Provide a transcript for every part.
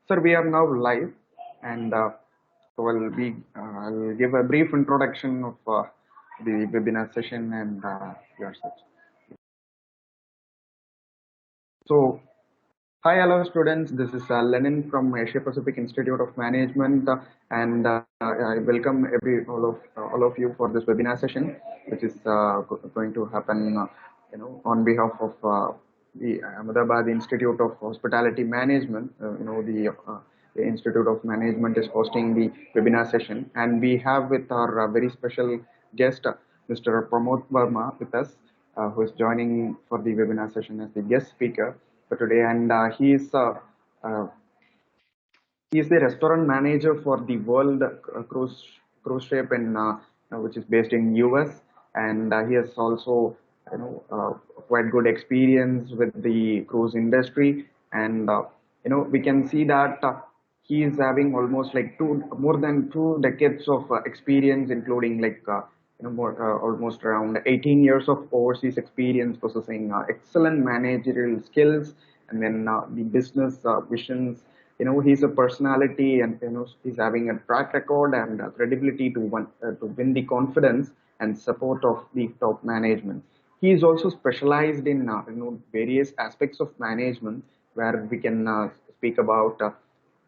Sir, we are now live, and so I'll give a brief introduction of the webinar session and yourself. So, hi, hello, students. This is Lenin from Asia Pacific Institute of Management, and I welcome all of you for this webinar session, which is going to happen, on behalf of the Ahmedabad Institute of Hospitality Management. The Institute of Management is hosting the webinar session, and we have with our very special guest, Mr. Pramod Verma, with us, who is joining for the webinar session as the guest speaker for today, and uh, he is the restaurant manager for the World Cruise Ship which is based in US, and he has also quite good experience with the cruise industry, and we can see that he is having almost like more than 2 decades of experience, including almost around 18 years of overseas experience, possessing excellent managerial skills, and then the business visions. He's a personality, and he's having a track record and credibility to win the confidence and support of the top management. He is also specialized in various aspects of management, where we can speak about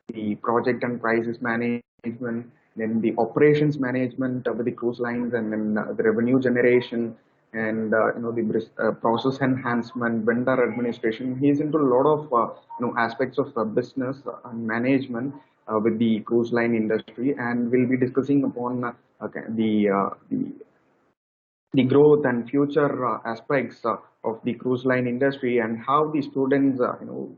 the project and crisis management, then the operations management with the cruise lines, and then the revenue generation, and the process enhancement, vendor administration. He's into a lot of aspects of business and management with the cruise line industry, and we'll be discussing upon the growth and future aspects of the cruise line industry, and how the students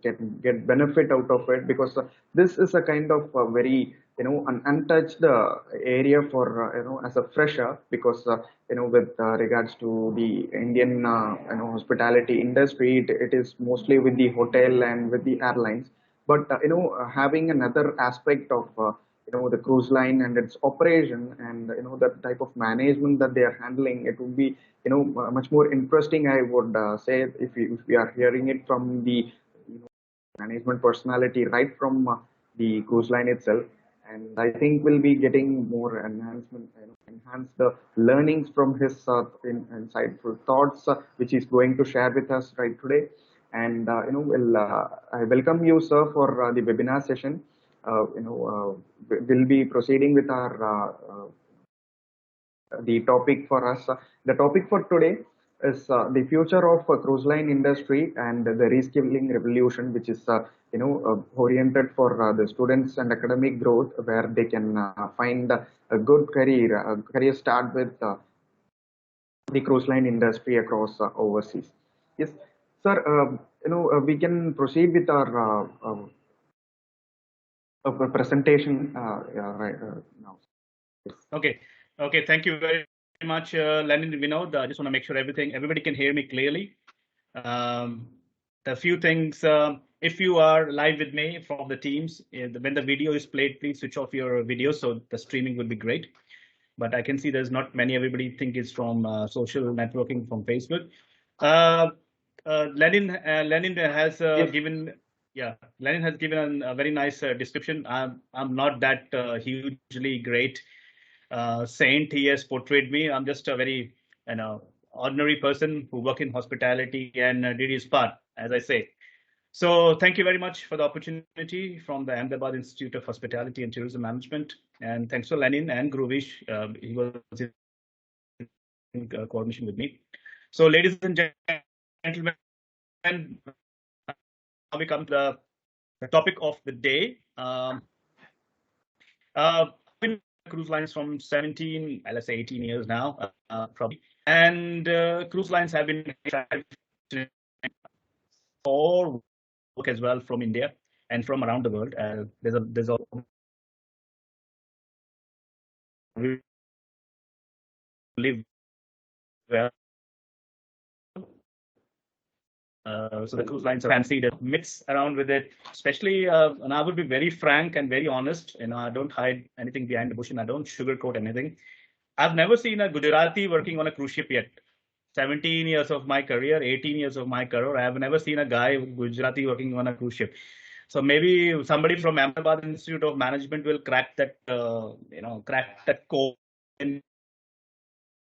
get benefit out of it, because this is a kind of very an untouched area for as a fresher, because with regards to the Indian hospitality industry, it is mostly with the hotel and with the airlines, but having another aspect of the cruise line and its operation, and the type of management that they are handling, it would be much more interesting, I would say, if we are hearing it from the management personality right from the cruise line itself. And I think we'll be getting more enhance the learnings from his insightful thoughts, which he's going to share with us right today. And I welcome you, sir, for the webinar session. We'll be proceeding with our the topic for us. The topic for today is the future of cruise line industry and the reskilling revolution, which is oriented for the students and academic growth, where they can find a good career start with the cruise line industry across overseas. Yes, sir. We can proceed with our presentation right now. Yes. Okay. Thank you very much, Lenin, Vinod. I just want to make sure everybody can hear me clearly. The few things, if you are live with me from the Teams, when the video is played, please switch off your video, so the streaming would be great. But I can see there's not many. Everybody think it's from social networking from Facebook. Lenin has Yes. given. Yeah, Lenin has given a very nice description. I'm not that hugely great saint he has portrayed me. I'm just a very ordinary person who work in hospitality and did his part, as I say. So thank you very much for the opportunity from the Ahmedabad Institute of Hospitality and Tourism Management, and thanks to Lenin and Gruvish. He was in coordination with me. So ladies and gentlemen, now we come to the topic of the day. Been cruise lines from 17, let's say 18 years now, probably. And cruise lines have been for work as well from India and from around the world. There's a live well. So the cruise lines are fancy, the myths around with it, especially, and I would be very frank and very honest. I don't hide anything behind the bush, and I don't sugarcoat anything. I've never seen a Gujarati working on a cruise ship yet. 17 years of my career, 18 years of my career, I have never seen a guy Gujarati working on a cruise ship. So maybe somebody from Ahmedabad Institute of Management will crack that, crack that code and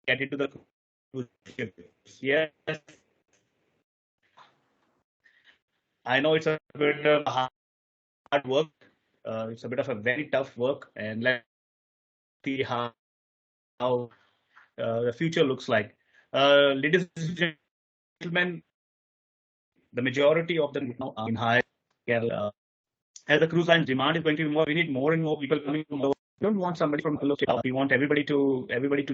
get into the cruise ships. Yes, I know it's a bit of hard work. It's a bit of a very tough work, and let's see how the future looks like. Ladies and gentlemen, the majority of them now are in high scale. As the cruise line demand is going to be more, we need more and more people coming from. We don't want somebody from below. We want everybody to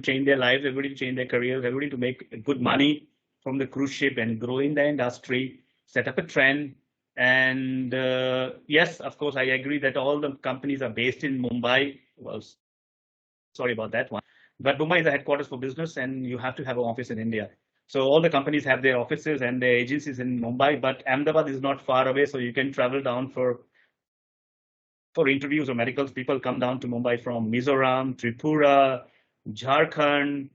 change their lives, everybody to change their careers, everybody to make good money from the cruise ship and grow in the industry, set up a trend. And yes, of course, I agree that all the companies are based in Mumbai. Well, sorry about that one. But Mumbai is the headquarters for business, and you have to have an office in India. So all the companies have their offices and their agencies in Mumbai, but Ahmedabad is not far away, so you can travel down for interviews or medicals. People come down to Mumbai from Mizoram, Tripura, Jharkhand,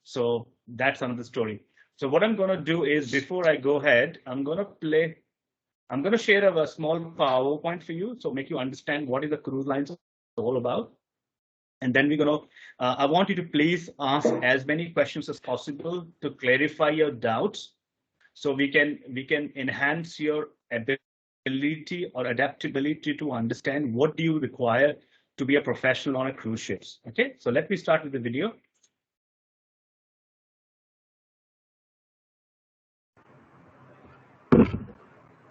so that's another story. So what I'm going to do is, before I go ahead, I'm going to share a small PowerPoint for you, so make you understand what is the cruise lines all about. And then we're going to, I want you to please ask as many questions as possible to clarify your doubts, so we can enhance your ability or adaptability to understand what do you require to be a professional on a cruise ships. Okay, so let me start with the video.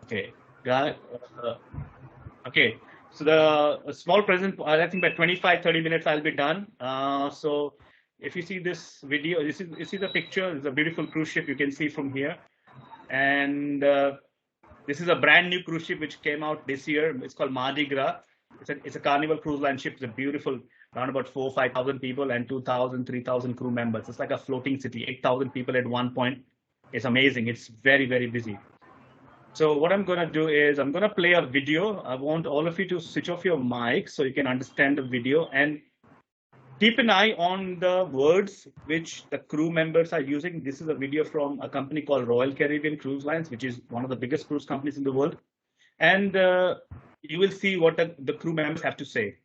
Okay, okay, so the small present, I think by 25-30 minutes I'll be done. So if you see this video, you see the picture. It's a beautiful cruise ship you can see from here. And this is a brand new cruise ship which came out this year. It's called Mardi Gras. It's a Carnival cruise line ship. It's a beautiful, around about 4,000-5,000 people and 2,000-3,000 crew members. It's like a floating city, 8,000 people at one point. It's amazing. It's very, very busy. So what I'm going to do is I'm going to play a video. I want all of you to switch off your mic so you can understand the video, and keep an eye on the words which the crew members are using. This is a video from a company called Royal Caribbean Cruise Lines, which is one of the biggest cruise companies in the world. And you will see what the crew members have to say.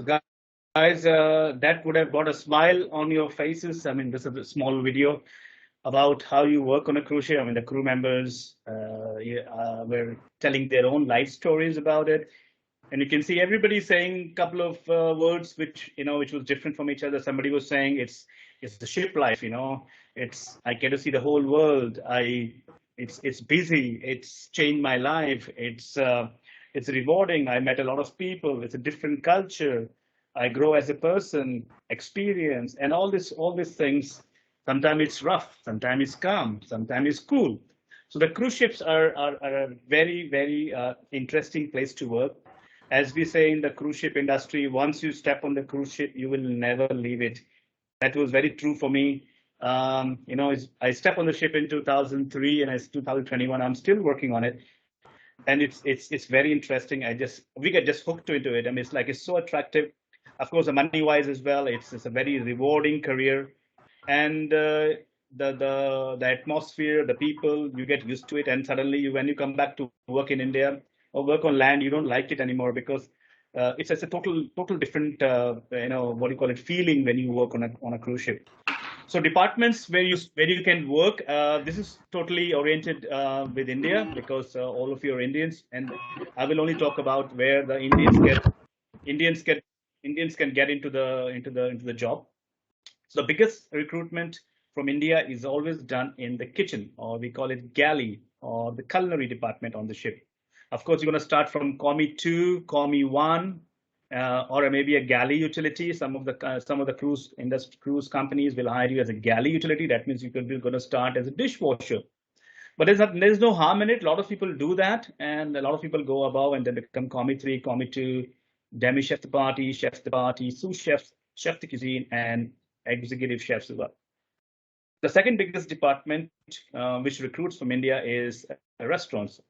So guys, that would have brought a smile on your faces. I mean, this is a small video about how you work on a cruise ship. I mean, the crew members were telling their own life stories about it, and you can see everybody saying a couple of words which was different from each other. Somebody was saying it's the ship life, it's I get to see the whole world. It's busy. It's changed my life. It's rewarding. I met a lot of people. It's a different culture. I grow as a person, experience, and all these things. Sometimes it's rough, sometimes it's calm, sometimes it's cool. So the cruise ships are a very, very interesting place to work. As we say in the cruise ship industry, once you step on the cruise ship, you will never leave it. That was very true for me. I stepped on the ship in 2003, and it's 2021. I'm still working on it, and it's very interesting. We get just hooked into it. I mean, it's so attractive. Of course, the money wise as well. It's a very rewarding career, and the atmosphere, the people, you get used to it, and suddenly when you come back to work in India or work on land, you don't like it anymore because it's a total different what do you call it, feeling when you work on a cruise ship. So departments where you can work. This is totally oriented with India because all of you are Indians, and I will only talk about where the Indians get Indians can get into the job. So the biggest recruitment from India is always done in the kitchen, or we call it galley, or the culinary department on the ship. Of course, you're going to start from Commie 2, Commie 1, or maybe a galley utility. Some of the cruise companies will hire you as a galley utility. That means you're going to start as a dishwasher. But there's no harm in it. A lot of people do that, and a lot of people go above and they become Commie 3, Commie 2, demi chef de partie, sous chef, chef de cuisine, and executive chefs as well. The second biggest department which recruits from India is restaurants.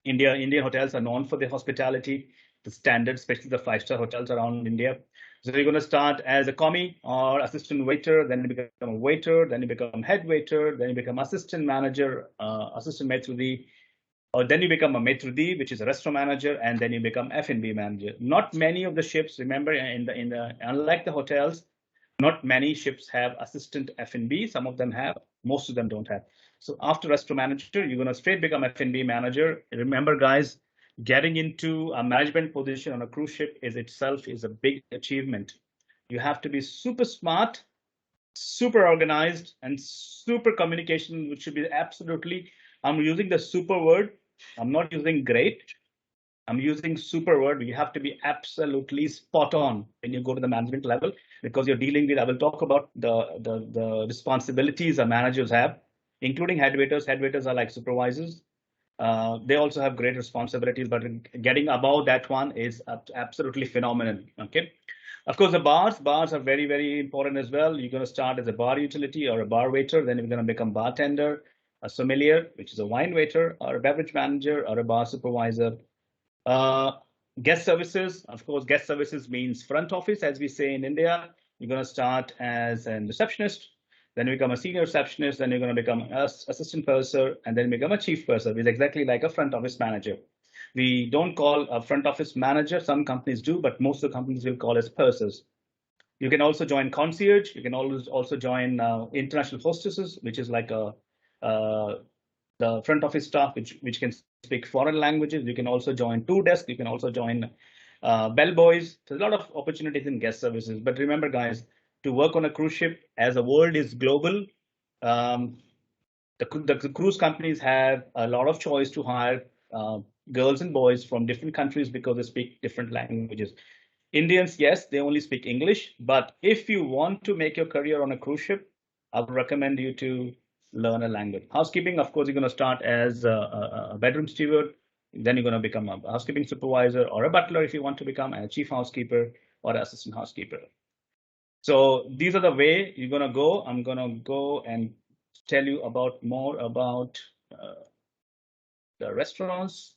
Indian hotels are known for their hospitality, the standards, especially the five-star hotels around India. So you're going to start as a commie or assistant waiter, then you become a waiter, then you become head waiter, then you become assistant manager, assistant maitre d', or then you become a maitre d', which is a restaurant manager, and then you become F&B manager. Not many of the ships, remember, unlike the hotels, not many ships have assistant F&B. Some of them have, most of them don't have. So after restaurant manager, you're going to straight become F&B manager. Remember, guys, getting into a management position on a cruise ship is a big achievement. You have to be super smart, super organized, and super communication, which should be absolutely, I'm using the super word. I'm not using great. I'm using super word. You have to be absolutely spot on when you go to the management level, because you're dealing with, I will talk about the responsibilities that managers have, including head waiters. Head waiters are like supervisors. They also have great responsibilities, but getting above that one is absolutely phenomenal. Okay. Of course, the bars are very, very important as well. You're going to start as a bar utility or a bar waiter, then you're going to become bartender, a sommelier, which is a wine waiter, or a beverage manager, or a bar supervisor. Guest services, of course, guest services means front office, as we say in India. You're going to start as a receptionist, then you become a senior receptionist, then you're going to become an assistant purser, and then become a chief purser, which is exactly like a front office manager. We don't call a front office manager. Some companies do, but most of the companies will call as pursers. You can also join concierge. You can also join international hostesses, which is like the front office staff, which can speak foreign languages. You can also join tour desk. You can also join bellboys. There's a lot of opportunities in guest services. But remember, guys, to work on a cruise ship, as the world is global, the cruise companies have a lot of choice to hire girls and boys from different countries because they speak different languages. Indians, yes, they only speak English. But if you want to make your career on a cruise ship, I would recommend you to learn a language. Housekeeping, of course, you're going to start as a bedroom steward. Then you're going to become a housekeeping supervisor or a butler if you want to become a chief housekeeper or an assistant housekeeper. So these are the way you're going to go. I'm going to go and tell you more about the restaurants.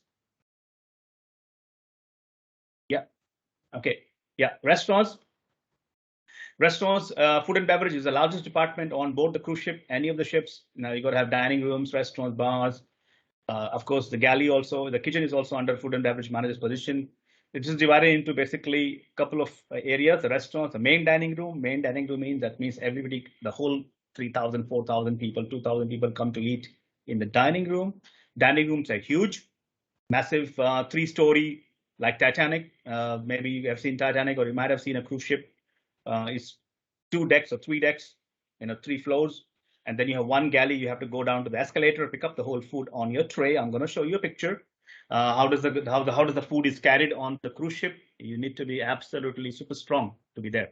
Yeah. Okay. Yeah. Restaurants, food and beverage is the largest department on board the cruise ship, any of the ships. Now you got to have dining rooms, restaurants, bars. Of course, the galley also, the kitchen is also under food and beverage manager's position. It's just divided into basically a couple of areas. The restaurants, the main dining room. Main dining room means everybody, the whole 3,000, 4,000 people, 2,000 people come to eat in the dining room. Dining rooms are huge, massive, 3-story, like Titanic. Maybe you have seen Titanic, or you might have seen a cruise ship. It's 2 decks or 3 decks, 3 floors. And then you have one galley. You have to go down to the escalator, pick up the whole food on your tray. I'm going to show you a picture. How does the food is carried on the cruise ship? You need to be absolutely super strong to be there.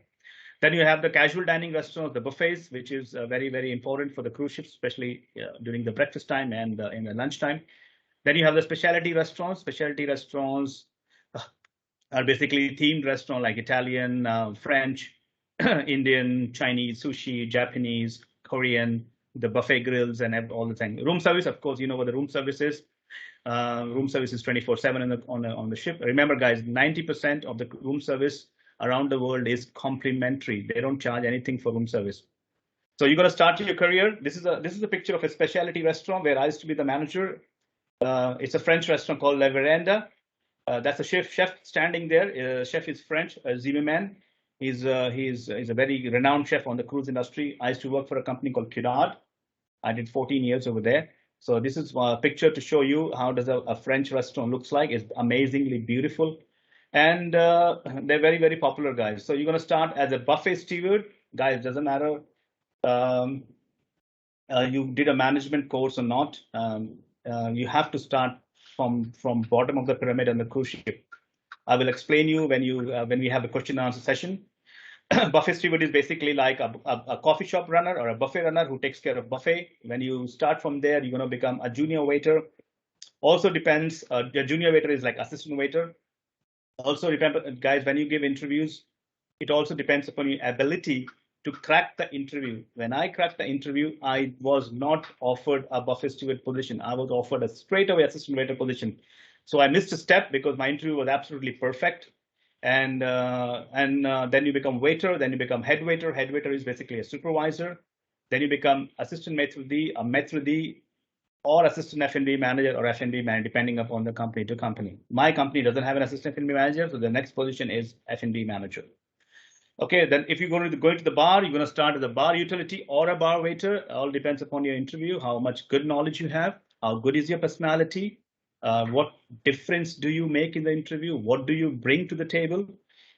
Then you have the casual dining restaurants, the buffets, which is very, very important for the cruise ships, especially during the breakfast time and in the lunchtime. Then you have the specialty restaurants. Specialty restaurants are basically themed restaurants like Italian, French, Indian, Chinese, sushi, Japanese, Korean, the buffet grills and all the things. Room service, of course, you know what the room service is. Room service is 24/7 on the ship. Remember, guys, 90% of the room service around the world is complimentary. They don't charge anything for room service. So you're going to start your career. This is a picture of a specialty restaurant where I used to be the manager. It's a French restaurant called Le Veranda. That's a chef standing there. Chef is French, Zimmerman. He's a very renowned chef on the cruise industry. I used to work for a company called 𝙞𝙣𝙩𝙚𝙧𝙚. I did 14 years over there. So this is a picture to show you how does a French restaurant looks like. It's amazingly beautiful. And they're very, very popular, guys. So you're going to start as a buffet steward. Guys, doesn't matter you did a management course or not. You have to start from bottom of the pyramid on the cruise ship. I will explain you when we have a question and answer session. Buffet steward is basically like a coffee shop runner or a buffet runner who takes care of buffet. When you start from there, you're going to become a junior waiter. Also depends, a junior waiter is like assistant waiter. Also, remember, guys, when you give interviews, it also depends upon your ability to crack the interview. When I cracked the interview, I was not offered a buffet steward position. I was offered a straightaway assistant waiter position. So I missed a step because my interview was absolutely perfect. And then you become waiter, then you become head waiter. Head waiter is basically a supervisor. Then you become assistant maître d', a maître d', or assistant F&B manager or F&B manager, depending upon the company to company. My company doesn't have an assistant F&B manager, so the next position is F&B manager. Okay, then if you're going to go into the bar, you're going to start as a bar utility or a bar waiter. It all depends upon your interview, how much good knowledge you have, how good is your personality, what difference do you make in the interview, what do you bring to the table.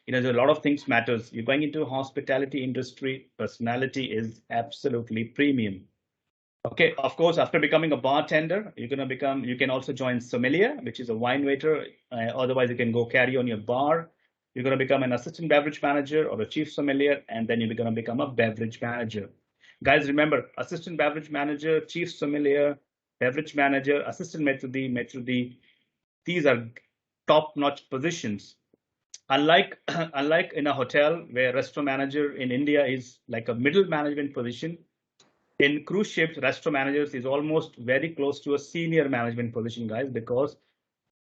There's a lot of things matters. You're going into a hospitality industry, personality is absolutely premium. Okay, of course, after becoming a bartender, you can also join sommelier, which is a wine waiter. Otherwise, you can go carry on your bar. You're going to become an assistant beverage manager or a chief sommelier, and then you're going to become a beverage manager. Guys, remember, assistant beverage manager, chief sommelier, beverage manager, assistant maître d', these are top-notch positions. Unlike in a hotel where restaurant manager in India is like a middle management position, in cruise ships, restaurant managers is almost very close to a senior management position, guys, because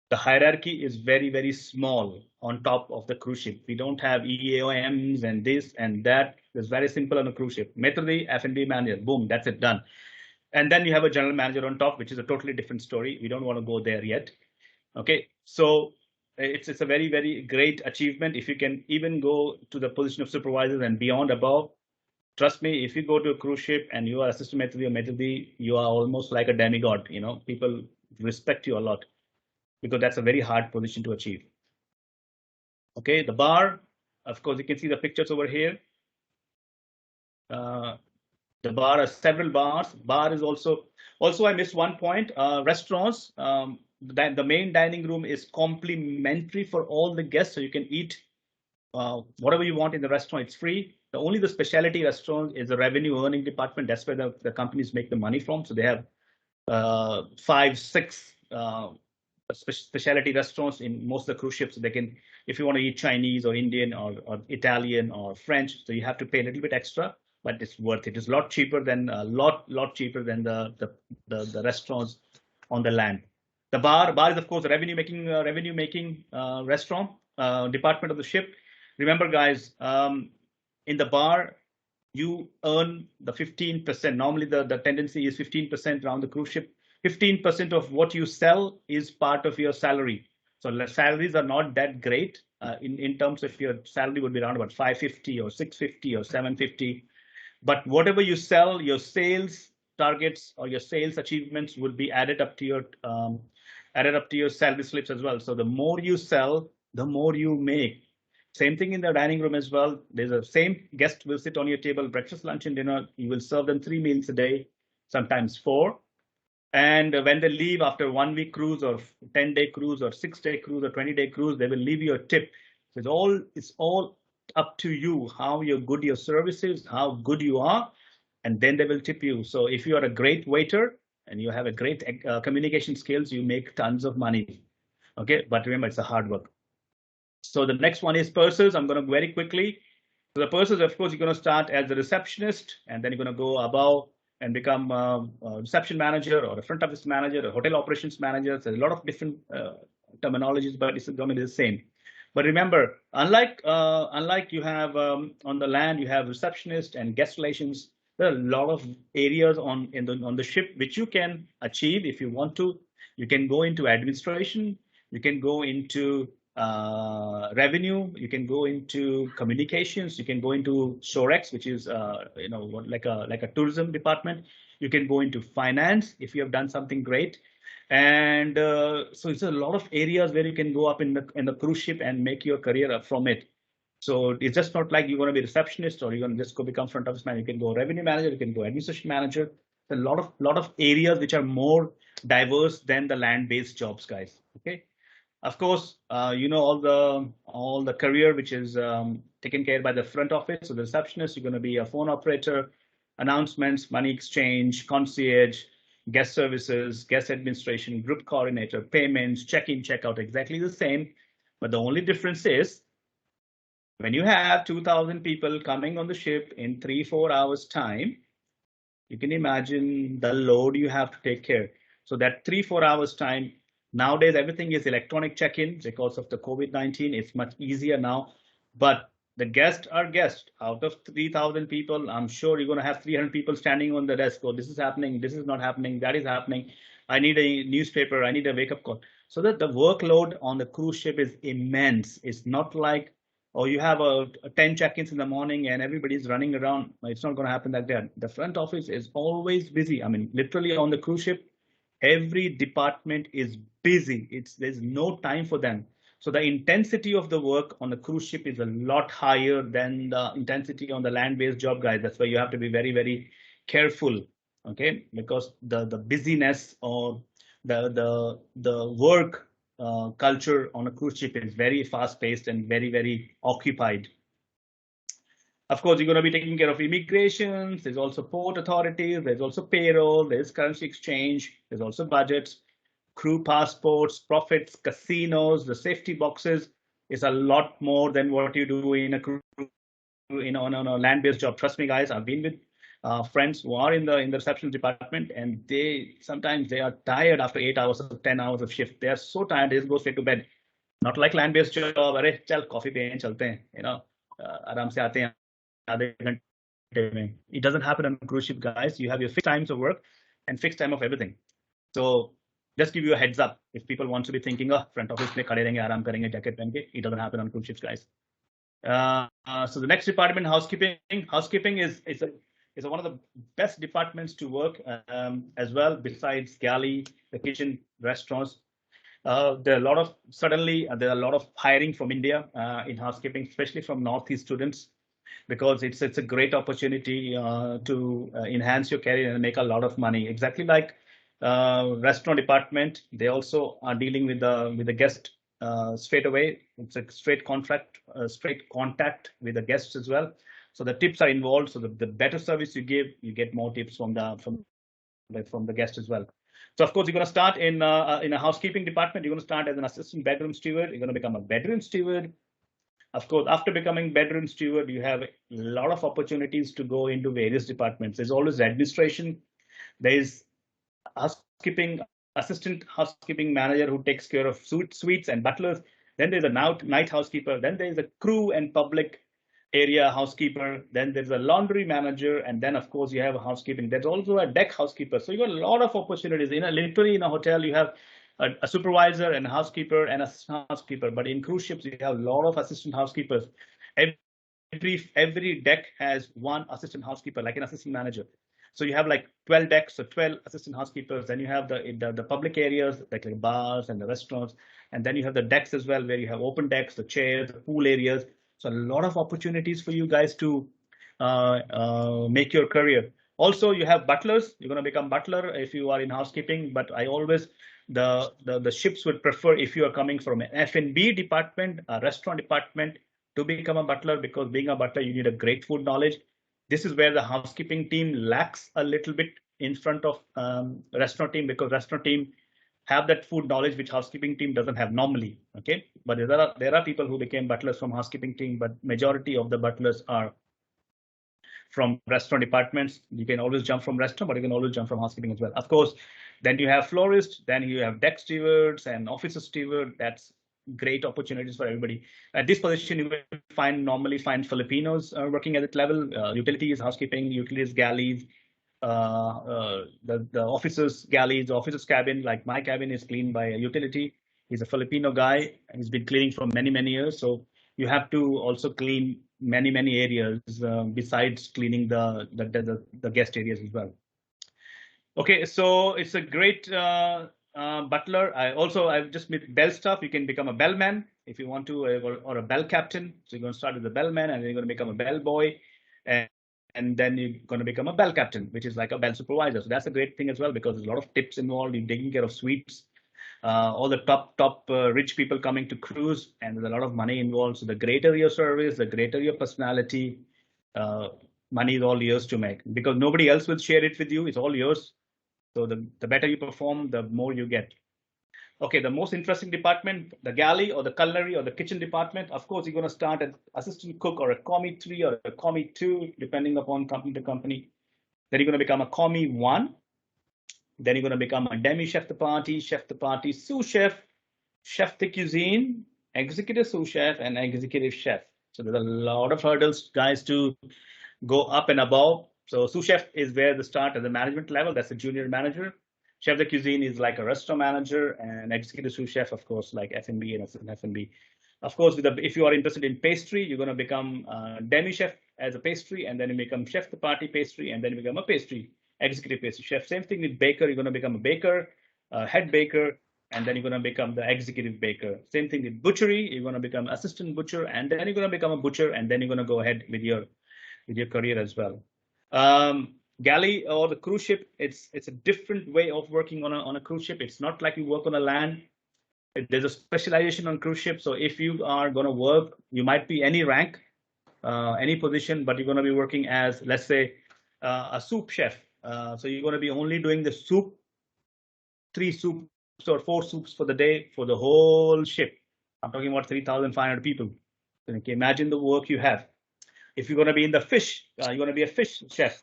the hierarchy is very, very small on top of the cruise ship. We don't have EAOMs and this and that. It's very simple on a cruise ship. Maître d', F&B manager, boom, that's it, done. And then you have a general manager on top, which is a totally different story. We don't want to go there yet. Okay, so it's a very, very great achievement if you can even go to the position of supervisor and beyond above. Trust me, if you go to a cruise ship and you are assistant maître d' or maître d', you are almost like a demigod. People respect you a lot because that's a very hard position to achieve. Okay, the bar, of course, you can see the pictures over here. The bar has several bars. Bar is also I missed one point. Restaurants, the main dining room is complimentary for all the guests, so you can eat whatever you want in the restaurant. It's free. Only the specialty restaurant is the revenue earning department. That's where the companies make the money from. So they have 5, 6 specialty restaurants in most of the cruise ships. So they can, if you want to eat Chinese or Indian or Italian or French, so you have to pay a little bit extra, but it's worth it. It's a lot cheaper than lot cheaper than the restaurants on the land. The bar is of course a revenue making restaurant department of the ship. Remember, guys, in the bar, you earn the 15%. Normally, the tendency is 15% around the cruise ship. 15% of what you sell is part of your salary. So the salaries are not that great. In terms of your salary would be around about 550 or 650 or 750. But whatever you sell, your sales targets or your sales achievements would be added up to your salary slips as well. So the more you sell, the more you make. Same thing in the dining room as well. There's a same guest will sit on your table, breakfast, lunch, and dinner. You will serve them 3 meals a day, sometimes 4. And when they leave after 1 week cruise or 10-day cruise or 6-day cruise or 20-day cruise, they will leave you a tip. So it's all up to you how good your service is, how good you are, and then they will tip you. So if you are a great waiter and you have a great communication skills, you make tons of money. Okay, but remember, it's a hard work. So the next one is purses. I'm going to very quickly. So the purses, of course, you're going to start as a receptionist, and then you're going to go above and become a reception manager or a front office manager, a hotel operations manager. So a lot of different terminologies, but it's going to be the same. But remember, unlike you have on the land, you have receptionist and guest relations. There are a lot of areas on the ship which you can achieve if you want to. You can go into administration. You can go into revenue. You can go into communications. You can go into Sorex, which is like a tourism department. You can go into finance if you have done something great. And so it's a lot of areas where you can go up in the cruise ship and make your career up from it. So it's just not like you're going to be receptionist or you're going to just go become front office manager. You can go revenue manager. You can go administration manager. A lot of areas which are more diverse than the land-based jobs, guys. Okay. Of course, all the career which is taken care by the front office. So the receptionist, you're going to be a phone operator, announcements, money exchange, concierge, guest services, guest administration, group coordinator, payments, check-in, check-out, exactly the same. But the only difference is when you have 2,000 people coming on the ship in 3-4 hours time, you can imagine the load you have to take care. So that 3-4 hours time, nowadays everything is electronic check-in because of the COVID-19. It's much easier now, but the guests are guests. Out of 3,000 people, I'm sure you're going to have 300 people standing on the desk. Oh, this is happening. This is not happening. That is happening. I need a newspaper. I need a wake-up call. So that the workload on the cruise ship is immense. It's not like, oh, you have a 10 check-ins in the morning and everybody's running around. It's not going to happen like that. The front office is always busy. I mean, literally on the cruise ship, every department is busy. There's no time for them. So the intensity of the work on the cruise ship is a lot higher than the intensity on the land-based job, guys. That's why you have to be very, very careful, okay? Because the busyness or the work culture on a cruise ship is very fast-paced and very, very occupied. Of course, you're going to be taking care of immigrations. There's also port authorities. There's also payroll. There's currency exchange. There's also budgets, crew passports, profits, casinos, the safety boxes. Is a lot more than what you do in a crew, on a land-based job. Trust me, guys. I've been with friends who are in the reception department, and sometimes they are tired after 8 hours or 10 hours of shift. They are so tired they just go straight to bed. Not like land-based job. अरे चल coffee पे चलते हैं, आराम से आते हैं आधे घंटे में. It doesn't happen on cruise ship, guys. You have your fixed times of work and fixed time of everything. So just give you a heads up if people want to be thinking, oh, front office में खड़े रहेंगे, आराम करेंगे, jacket पहन के. It doesn't happen on cruise ships, guys. So the next department, housekeeping. Housekeeping is one of the best departments to work as well, besides galley, the kitchen, restaurants. There are a lot of hiring from India in housekeeping, especially from Northeast students, because it's a great opportunity to enhance your career and make a lot of money. Exactly like restaurant department, they also are dealing with the guest straight away. It's a straight contact with the guests as well. So the tips are involved. So the better service you give, you get more tips from the guest as well. So of course, you're going to start in a housekeeping department. You're going to start as an assistant bedroom steward. You're going to become a bedroom steward. Of course, after becoming bedroom steward, you have a lot of opportunities to go into various departments. There's always administration. There's assistant housekeeping manager who takes care of suites and butlers. Then there's a night housekeeper. Then there's a crew and public area housekeeper. Then there's a laundry manager, and then of course you have a housekeeping. There's also a deck housekeeper. So you got a lot of opportunities. Literally in a hotel, you have a supervisor and a housekeeper and assistant housekeeper. But in cruise ships, you have a lot of assistant housekeepers. Every deck has one assistant housekeeper, like an assistant manager. So you have like 12 decks, so 12 assistant housekeepers. Then you have the public areas like bars and the restaurants, and then you have the decks as well, where you have open decks, the chairs, the pool areas. So a lot of opportunities for you guys to make your career. Also, you have butlers. You're going to become butler if you are in housekeeping. But I always the ships would prefer if you are coming from an F&B department, a restaurant department, to become a butler, because being a butler, you need a great food knowledge. This is where the housekeeping team lacks a little bit in front of restaurant team, because restaurant team have that food knowledge which housekeeping team doesn't have normally. Okay, but there are people who became butlers from housekeeping team, but majority of the butlers are from restaurant departments. You can always jump from restaurant, but you can always jump from housekeeping as well. Of course, then you have florists, then you have deck stewards and officer steward. That's great opportunities for everybody. At this position, you will normally find Filipinos working at that level. Utilities, housekeeping, utilities, galleys, the officers' galleys, officers' cabin. Like my cabin is cleaned by a utility. He's a Filipino guy. He's been cleaning for many years. So you have to also clean many areas besides cleaning the guest areas as well. Okay, so it's a great butler. I've just made bell stuff. You can become a bellman if you want to, or a bell captain. So you're going to start as a bellman, and then you're going to become a bell boy, and then you're going to become a bell captain, which is like a bell supervisor. So that's a great thing as well, because there's a lot of tips involved in taking care of suites. All the top rich people coming to cruise, and there's a lot of money involved. So the greater your service, the greater your personality, money is all yours to make, because nobody else will share it with you. It's all yours. So the better you perform, the more you get. Okay, the most interesting department, the galley or the culinary or the kitchen department. Of course, you're going to start as assistant cook or a commis 3 or a commis 2, depending upon company to company. Then you're going to become a commis 1. Then you're going to become a demi-chef de partie, sous chef, chef de cuisine, executive sous chef, and executive chef. So there's a lot of hurdles, guys, to go up and above. So sous chef is where they start at the management level. That's a junior manager. Chef de cuisine is like a restaurant manager, and executive sous chef, of course, like F&B and assistant F&B. Of course, if you are interested in pastry, you're going to become demi-chef as a pastry, and then you become chef de partie pastry, and then you become a pastry, executive pastry chef. Same thing with baker. You're going to become a baker, head baker, and then you're going to become the executive baker. Same thing with butchery. You're going to become assistant butcher, and then you're going to become a butcher, and then you're going to go ahead with your career as well. Galley or the cruise ship, it's a different way of working on a cruise ship. It's not like you work on a land. There's a specialization on cruise ship. So if you are going to work, you might be any rank, any position, but you're going to be working as, let's say, a soup chef. So you're going to be only doing the soup, 3 soups or 4 soups for the day for the whole ship. I'm talking about 3,500 people. So you can imagine the work you have. If you're going to be in the fish, you're going to be a fish chef.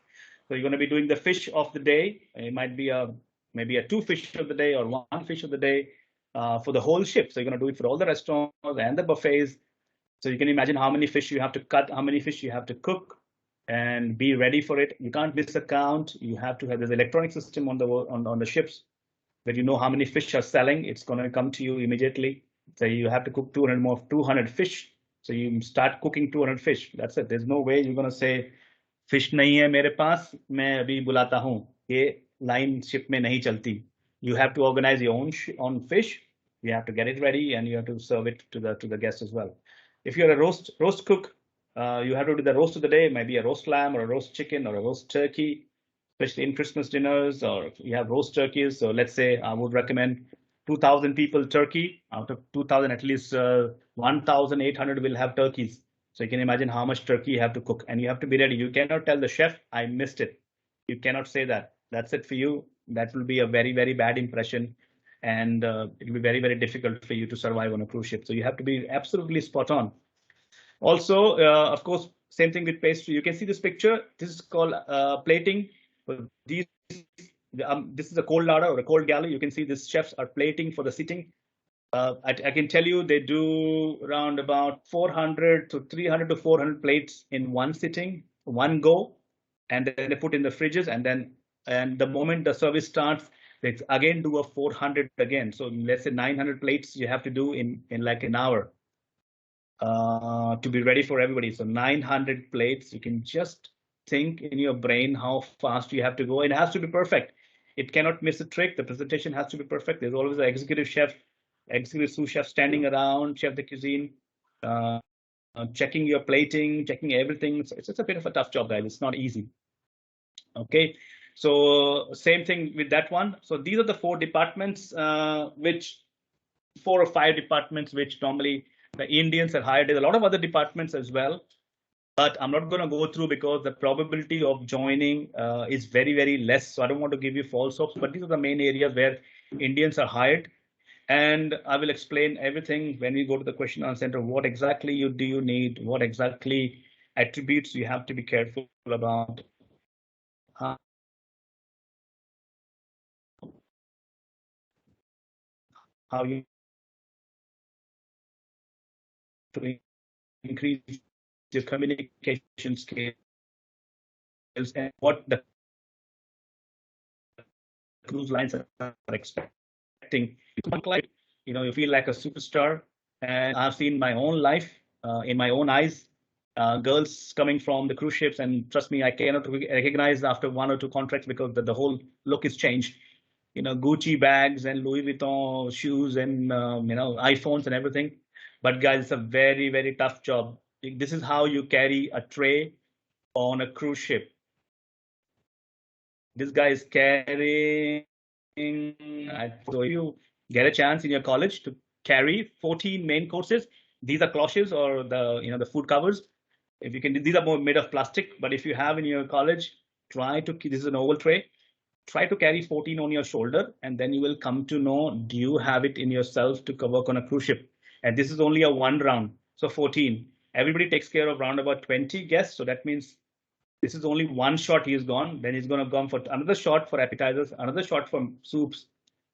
So you're going to be doing the fish of the day. It might be maybe a 2 fish of the day or 1 fish of the day for the whole ship. So you're going to do it for all the restaurants and the buffets. So you can imagine how many fish you have to cut, how many fish you have to cook, and be ready for it. You can't miss a count. You have to have this electronic system on the ships where you know how many fish are selling. It's going to come to you immediately. So you have to cook 200 fish. So you start cooking 200 fish. That's it. There's no way you're going to say, fish nahi hai mere paas, main abhi bulata hu. Ye line ship mein nahi chalti. You have to organize your own fish. You have to get it ready, and you have to serve it to the guests as well. If you're a roast cook, you have to do the roast of the day. Maybe a roast lamb or a roast chicken or a roast turkey, especially in Christmas dinners, or you have roast turkeys. So let's say I would recommend 2,000 people turkey. Out of 2,000, at least 1,800 will have turkeys. So you can imagine how much turkey you have to cook, and you have to be ready. You cannot tell the chef, I missed it. You cannot say that. That's it for you. That will be a very bad impression, and it will be very difficult for you to survive on a cruise ship. So you have to be absolutely spot on. Also, of course, same thing with pastry. You can see this picture. This is called plating. This is a cold larder or a cold galley. You can see these chefs are plating for the sitting. I can tell you they do around about 400 to 300 to 400 plates in one sitting, one go, and then they put in the fridges, and the moment the service starts, let's again do a 400 again. So let's say 900 plates you have to do in like an hour to be ready for everybody. So 900 plates, you can just think in your brain how fast you have to go. It has to be perfect. It cannot miss a trick. The presentation has to be perfect. There's always an executive chef, executive sous chef standing around, chef de cuisine, checking your plating, checking everything. So it's a bit of a tough job, guys. It's not easy. Okay, so same thing with that one. So these are the 4 departments, which 4 or 5 departments which normally the Indians are hired. There's a lot of other departments as well, but I'm not going to go through because the probability of joining is very, very less. So I don't want to give you false hopes, but these are the main areas where Indians are hired. And I will explain everything when we go to the question and answer center. What exactly do you need? What exactly attributes you have to be careful about? How you to increase your communication skills and what the cruise lines are expecting. You feel like a superstar. And I've seen my own life in my own eyes, girls coming from the cruise ships, and trust me, I cannot recognize after 1 or 2 contracts because the whole look is changed. Gucci bags and Louis Vuitton shoes and iPhones and everything. But guys, it's a very, very tough job. This is how you carry a tray on a cruise ship. This guy is carrying. So if you get a chance in your college to carry 14 main courses, these are cloches or the food covers. If you can, these are more made of plastic. But if you have in your college, try to. This is an oval tray. Try to carry 14 on your shoulder, and then you will come to know, do you have it in yourself to work on a cruise ship? And this is only a 1 round. So 14. Everybody takes care of round about 20 guests. So that means this is only 1 shot. He's gone. Then he's going to come for another shot for appetizers, another shot for soups,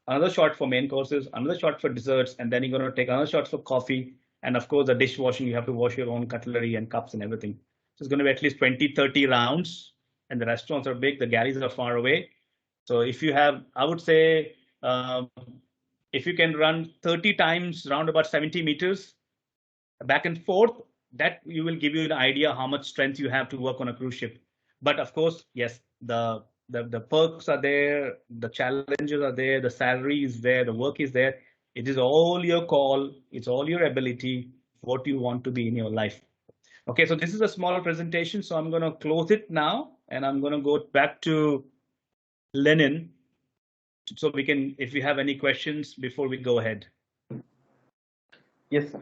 another shot for main courses, another shot for desserts, and then you're going to take another shot for coffee. And of course, the dishwashing, you have to wash your own cutlery and cups and everything. So it's going to be at least 20, 30 rounds. And the restaurants are big. The galleys are far away. So if you have, I would say, if you can run 30 times round about 70 meters back and forth, that you will give you an idea how much strength you have to work on a cruise ship. But of course, yes, the perks are there, the challenges are there, the salary is there, the work is there. It is all your call. It's all your ability, what you want to be in your life. Okay, so this is a small presentation. So I'm going to close it now, and I'm going to go back to Lenin, so we can, if you have any questions before we go ahead. Yes, sir.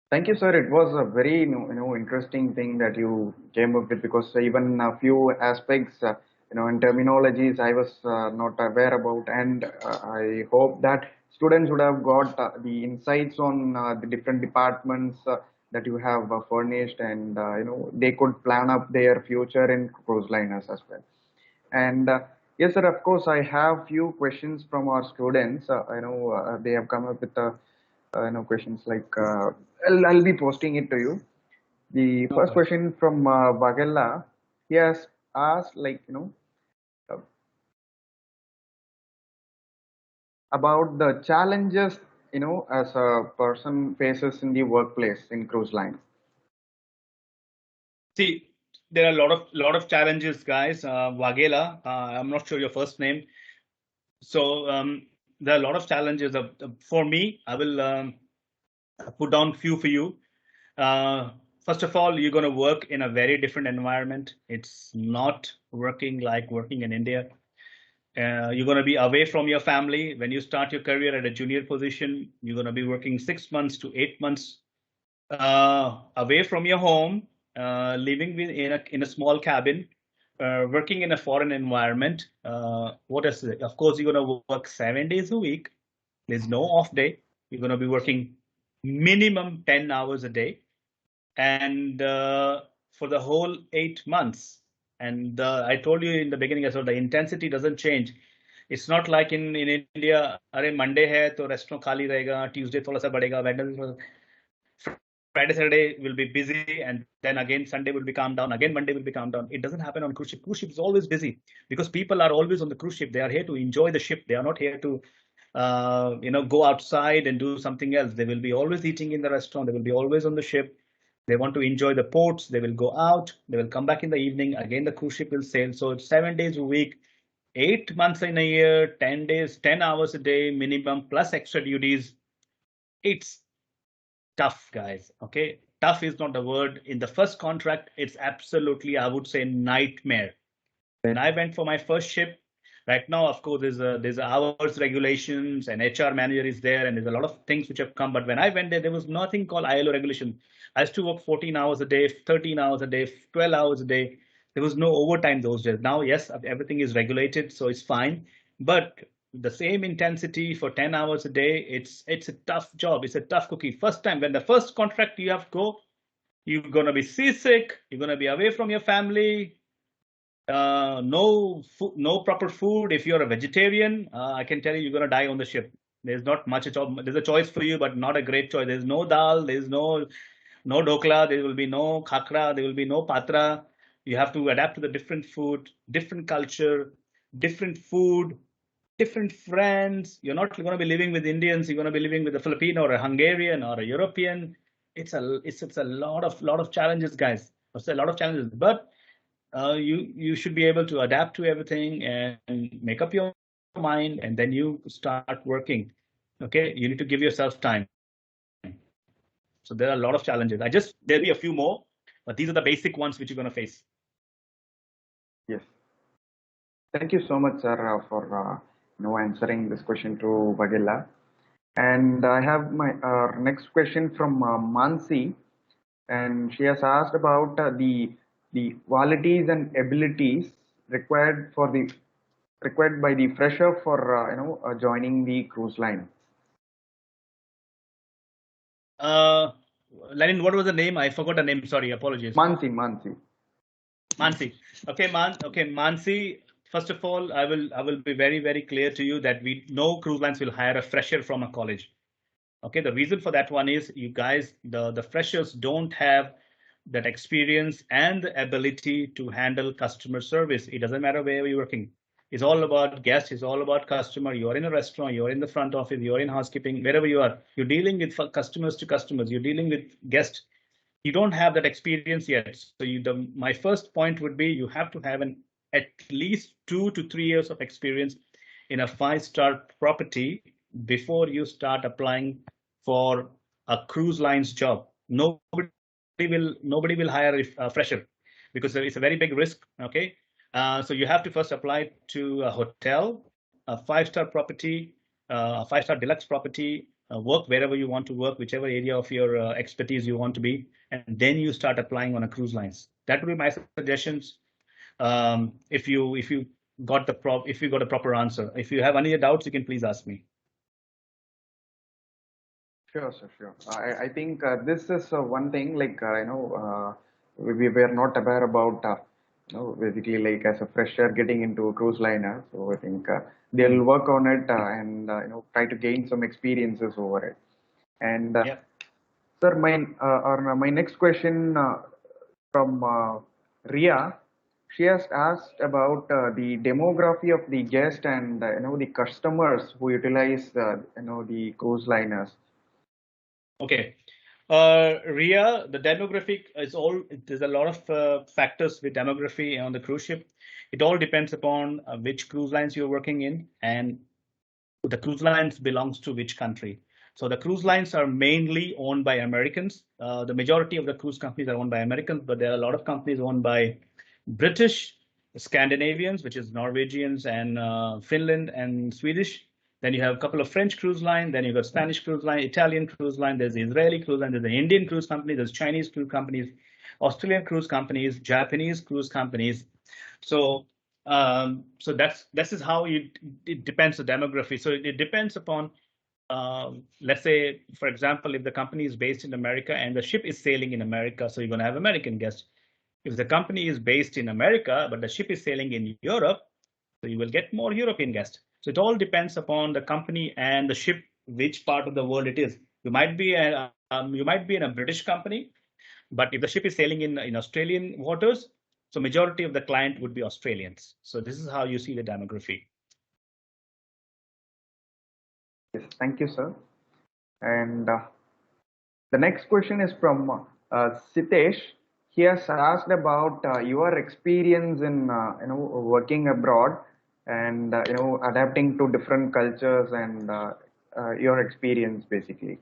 Thank you, sir. It was a very interesting thing that you came up with, because even a few aspects in terminologies I was not aware about, and I hope that students would have got the insights on the different departments that you have furnished, and they could plan up their future in cruise liners as well. And yes, sir, of course, I have few questions from our students. They have come up with questions like, I'll be posting it to you. The first question from Bagella, he has asked, uh, about the challenges, as a person faces in the workplace in cruise line. See, there are a lot of challenges, guys. Vagela, I'm not sure your first name. So there are a lot of challenges. For me, I will put down few for you. First of all, you're going to work in a very different environment. It's not working like working in India. You're going to be away from your family. When you start your career at a junior position, you're going to be working 6 months to 8 months away from your home, living in a small cabin, working in a foreign environment. What is it? Of course, you're going to work 7 days a week. There's no off day. You're going to be working minimum 10 hours a day, and for the whole 8 months. And I told you in the beginning as well, the intensity doesn't change. It's not like in India, अरे Monday है तो restaurant खाली रहेगा, Tuesday थोड़ा सा बढ़ेगा, Wednesday Friday, Saturday will be busy, and then again Sunday will be calm down. Again Monday will be calm down. It doesn't happen on cruise ship. Cruise ship is always busy because people are always on the cruise ship. They are here to enjoy the ship. They are not here to, go outside and do something else. They will be always eating in the restaurant. They will be always on the ship. They want to enjoy the ports. They will go out. They will come back in the evening. Again, the cruise ship will sail. So it's 7 days a week, 8 months in a year, 10 days, 10 hours a day minimum, plus extra duties. It's tough, guys. Okay. Tough is not the word. In the first contract, it's absolutely, I would say, nightmare. When I went for my first ship, right now, of course, there's hours regulations and HR manager is there, and there's a lot of things which have come. But when I went there was nothing called ILO regulation. I used to work 14 hours a day, 13 hours a day, 12 hours a day. There was no overtime those days. Now, yes, everything is regulated, so it's fine. But the same intensity for 10 hours a day, it's a tough job. It's a tough cookie. First time, when the first contract you have to go, you're gonna be seasick. You're gonna be away from your family. No food, no proper food. If you're a vegetarian, I can tell you, you're gonna die on the ship. There's not much at all. There's a choice for you, but not a great choice. There's no dal. There's no dokla. There will be no khakra. There will be no patra. You have to adapt to the different food, different culture, different food, different friends. You're not going to be living with Indians. You're going to be living with a Filipino or a Hungarian or a European. It's a lot of challenges, guys. It's a lot of challenges, but you should be able to adapt to everything and make up your mind, and then you start working. Okay, you need to give yourself time. So there are a lot of challenges. There'll be a few more, but these are the basic ones which you're going to face. Yes. Thank you so much, sir, for answering this question to Bagilla. And I have my next question from Mansi, and she has asked about the qualities and abilities required by the fresher for joining the cruise line. Lenin, what was the name? I forgot the name. Sorry, apologies. Mansi. Okay, Mansi. First of all, I will be very, very clear to you that no cruise lines will hire a fresher from a college. Okay, the reason for that one is you guys, the freshers don't have that experience and the ability to handle customer service. It doesn't matter where you're working. It's all about guests. It's all about customer. You're in a restaurant. You're in the front office. You're in housekeeping. Wherever you are, you're dealing with customers to customers. You're dealing with guests. You don't have that experience yet. So my first point would be you have to have at least 2 to 3 years of experience in a 5-star property before you start applying for a cruise lines job. Nobody will hire a fresher because it's a very big risk. Okay, so you have to first apply to a hotel, a 5-star property, a 5-star deluxe property, work wherever you want to work, whichever area of your expertise you want to be, and then you start applying on a cruise lines. That would be my suggestions. If you got a proper answer. If you have any doubts, you can please ask me. Sure, sir, sure. I think this is one thing, like, we were not aware about, basically, like, as a fresher getting into a cruise liner. So I think they'll work on it and, try to gain some experiences over it. And, sir, my next question from Ria, she has asked about the demography of the guest and, the customers who utilize, the cruise liners. Okay. Ria, the demographic is there's a lot of factors with demography on the cruise ship. It all depends upon which cruise lines you're working in, and the cruise lines belongs to which country. So the cruise lines are mainly owned by Americans. The majority of the cruise companies are owned by Americans, but there are a lot of companies owned by British, Scandinavians, which is Norwegians and Finland and Swedish. Then you have a couple of French cruise line. Then you've got Spanish cruise line, Italian cruise line. There's the Israeli cruise line. There's the Indian cruise company. There's Chinese cruise companies, Australian cruise companies, Japanese cruise companies. So this is how it depends on demography. So it depends upon, let's say, for example, if the company is based in America and the ship is sailing in America, so you're going to have American guests. If the company is based in America, but the ship is sailing in Europe, so you will get more European guests. So it all depends upon the company and the ship, which part of the world it is. You might be a You might be in a British company, but if the ship is sailing in Australian waters, so majority of the client would be Australians. So this is how you see the demography. Yes, thank you, sir. And the next question is from Sitesh. He has asked about your experience in working abroad and adapting to different cultures and your experience basically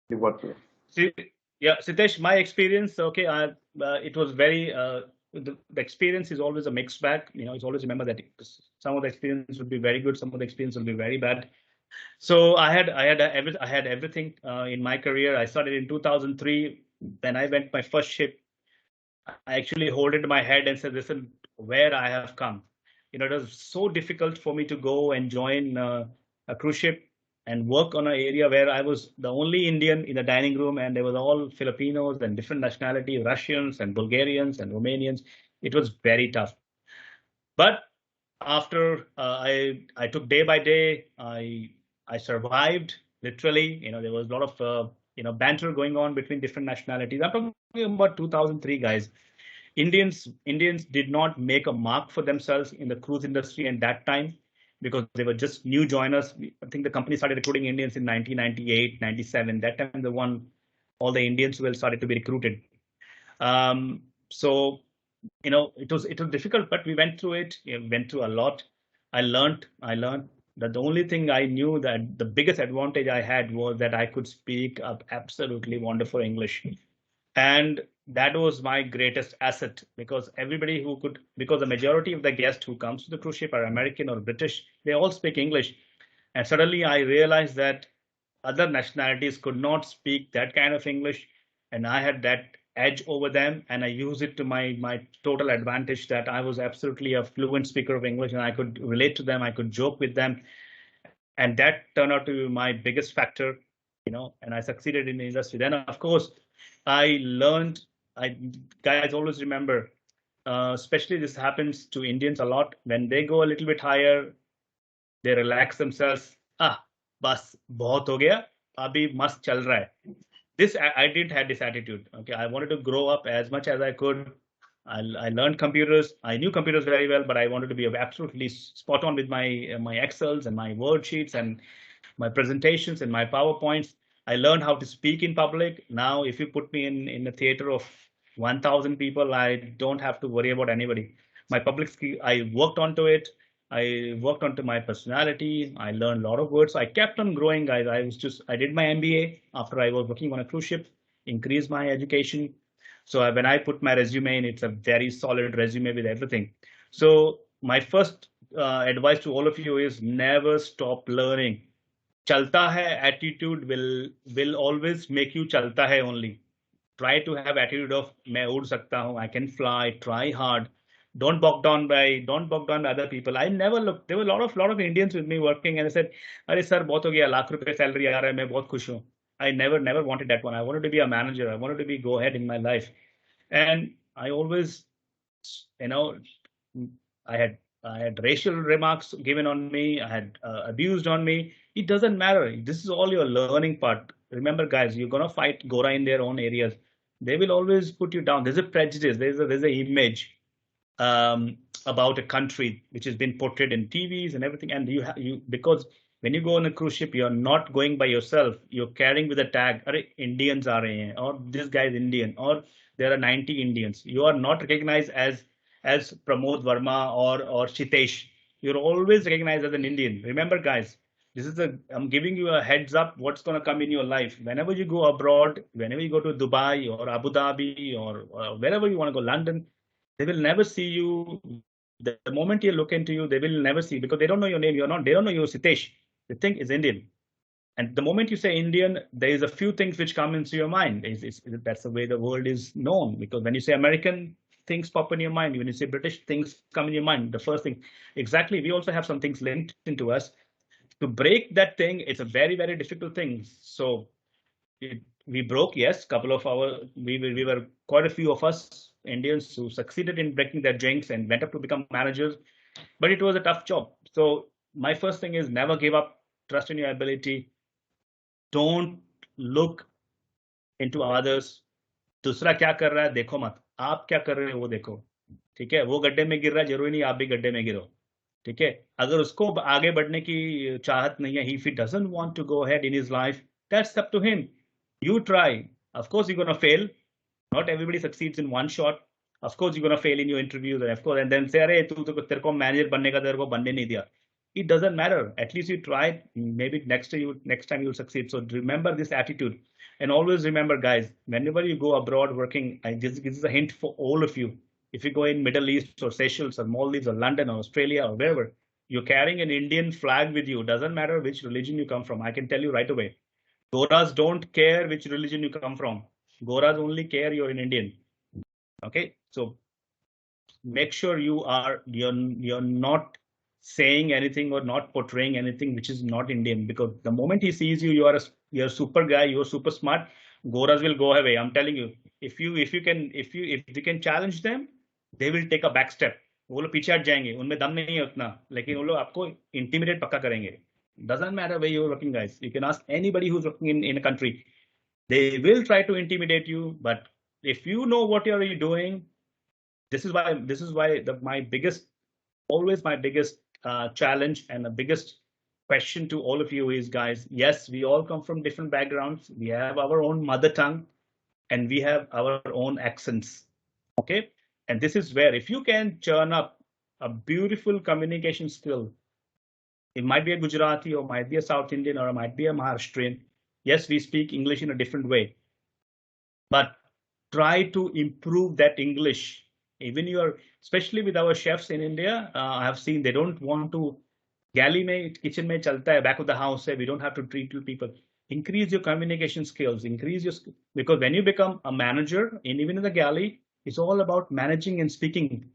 the workplace. See, yeah, Sitesh, my experience, okay, it was very, the experience is always a mixed bag. It's always remember that some of the experience would be very good, some of the experience will be very bad. So I had everything in my career. I started in 2003. Then I went my first ship. I actually holded my head and said, "Listen, where I have come." It was so difficult for me to go and join a cruise ship and work on an area where I was the only Indian in the dining room, and there was all Filipinos and different nationality, Russians and Bulgarians and Romanians. It was very tough. But after I took day by day, I survived literally. There was a lot of banter going on between different nationalities. I'm talking about 2003, guys. Indians did not make a mark for themselves in the cruise industry at that time because they were just new joiners. I think the company started recruiting Indians in 1998, 97. That time, all the Indians who started to be recruited. So it was difficult, but we went through it. We went through a lot. I learned that the only thing I knew that the biggest advantage I had was that I could speak up absolutely wonderful English. And that was my greatest asset because because the majority of the guests who comes to the cruise ship are American or British, they all speak English. And suddenly I realized that other nationalities could not speak that kind of English. And I had that edge over them. And I used it to my total advantage that I was absolutely a fluent speaker of English and I could relate to them. I could joke with them. And that turned out to be my biggest factor, and I succeeded in the industry. Then, of course, I learned, guys always remember, especially this happens to Indians a lot. When they go a little bit higher, they relax themselves. Bas, bahut ho gaya, abhi mast chal raha hai. I didn't have this attitude. Okay, I wanted to grow up as much as I could. I learned computers. I knew computers very well, but I wanted to be absolutely spot on with my Excels and my word sheets and my presentations and my PowerPoints. I learned how to speak in public. Now, if you put me in a theater of 1,000 people, I don't have to worry about anybody. My public skill, I worked onto it. I worked onto my personality. I learned a lot of words. So I kept on growing, guys. I did my MBA after I was working on a cruise ship, increased my education. So when I put my resume in, it's a very solid resume with everything. So my first advice to all of you is never stop learning. Chalta hai attitude will always make you chalta hai only. Try to have attitude of मैं उड़ सकता हूँ, I can fly, try hard. Don't bog down by other people. I never looked. There were a lot of Indians with me working, and I said, "अरे sir बहुत हो गया, लाख रुपए salary आ रहा है, मैं बहुत खुश हूँ." I never wanted that one. I wanted to be a manager. I wanted to be go ahead in my life, and I always, you know, I had racial remarks given on me. I had abused on me. It doesn't matter. This is all your learning part. Remember, guys, you're gonna fight Gora in their own areas. They will always put you down. There's a prejudice. There's an image about a country which has been portrayed in TVs and everything. And you because when you go on a cruise ship, you're not going by yourself. You're carrying with a tag. Are Indians are here, or this guy is Indian, or there are 90 Indians. You are not recognized as Pramod Verma or Shitesh. You're always recognized as an Indian. Remember, guys, I'm giving you a heads up what's going to come in your life. Whenever you go abroad, whenever you go to Dubai or Abu Dhabi or wherever you want to go, London, they will never see you. The moment you look into you, they will never see because they don't know your name. They don't know you're Sitesh. They think it's Indian. And the moment you say Indian, there is a few things which come into your mind. That's the way the world is known. Because when you say American, things pop in your mind. When you say British, things come in your mind. The first thing, exactly. We also have some things linked into us. To break that thing, it's a very, very difficult thing. So we broke, yes, we were quite a few of us Indians who succeeded in breaking their jinx and went up to become managers, but it was a tough job. So my first thing is never give up, trust in your ability. Don't look into others. दूसरा क्या कर रहा है देखो मत, आप क्या कर रहे हो वो देखो, ठीक है? वो गड्ढे में गिर रहा है, जरूरी नहीं आप भी गड्ढे में गिरो, ठीक है? अगर उसको आगे बढ़ने की चाहत नहीं है, if he doesn't want to go ahead in his life, that's up to him. You try. Of course you're gonna fail. Not everybody succeeds in one shot. Of course you're gonna fail in your interviews, and of course, and then say, अरे तू तो तेरे को manager बनने का तेरे को बनने नहीं दिया. It doesn't matter. At least you tried. Maybe next time you'll succeed. So remember this attitude, and always remember, guys, whenever you go abroad working, this is a hint for all of you. If you go in Middle East or Seychelles or Maldives or London or Australia or wherever, you're carrying an Indian flag with you. Doesn't matter which religion you come from. I can tell you right away. Goras don't care which religion you come from. Goras only care you're an Indian. Okay, so make sure you're not saying anything or not portraying anything which is not Indian, because the moment he sees you, you're a super guy, you're super smart, Goras will go away. I'm telling you, if you can challenge them, they will take a back step. वो लोग पीछे हट जाएंगे, उनमें दम नहीं है उतना, लेकिन वो लोग आपको इंटिमिडेट पक्का करेंगे. Doesn't matter where you're working, guys. You can ask anybody who's working in a country. They will try to intimidate you, but if you know what you're doing, this is why my biggest challenge and the biggest question to all of you is, guys, yes, we all come from different backgrounds. We have our own mother tongue and we have our own accents. Okay. And this is where, if you can churn up a beautiful communication skill, it might be a Gujarati or might be a South Indian or it might be a Maharashtrian. Yes, we speak English in a different way, but try to improve that English. Even especially with our chefs in India, I have seen they don't want to galley mein, kitchen mein chalta hai, back of the house, we don't have to treat people. Increase your communication skills, because when you become a manager, even in the galley, it's all about managing and speaking.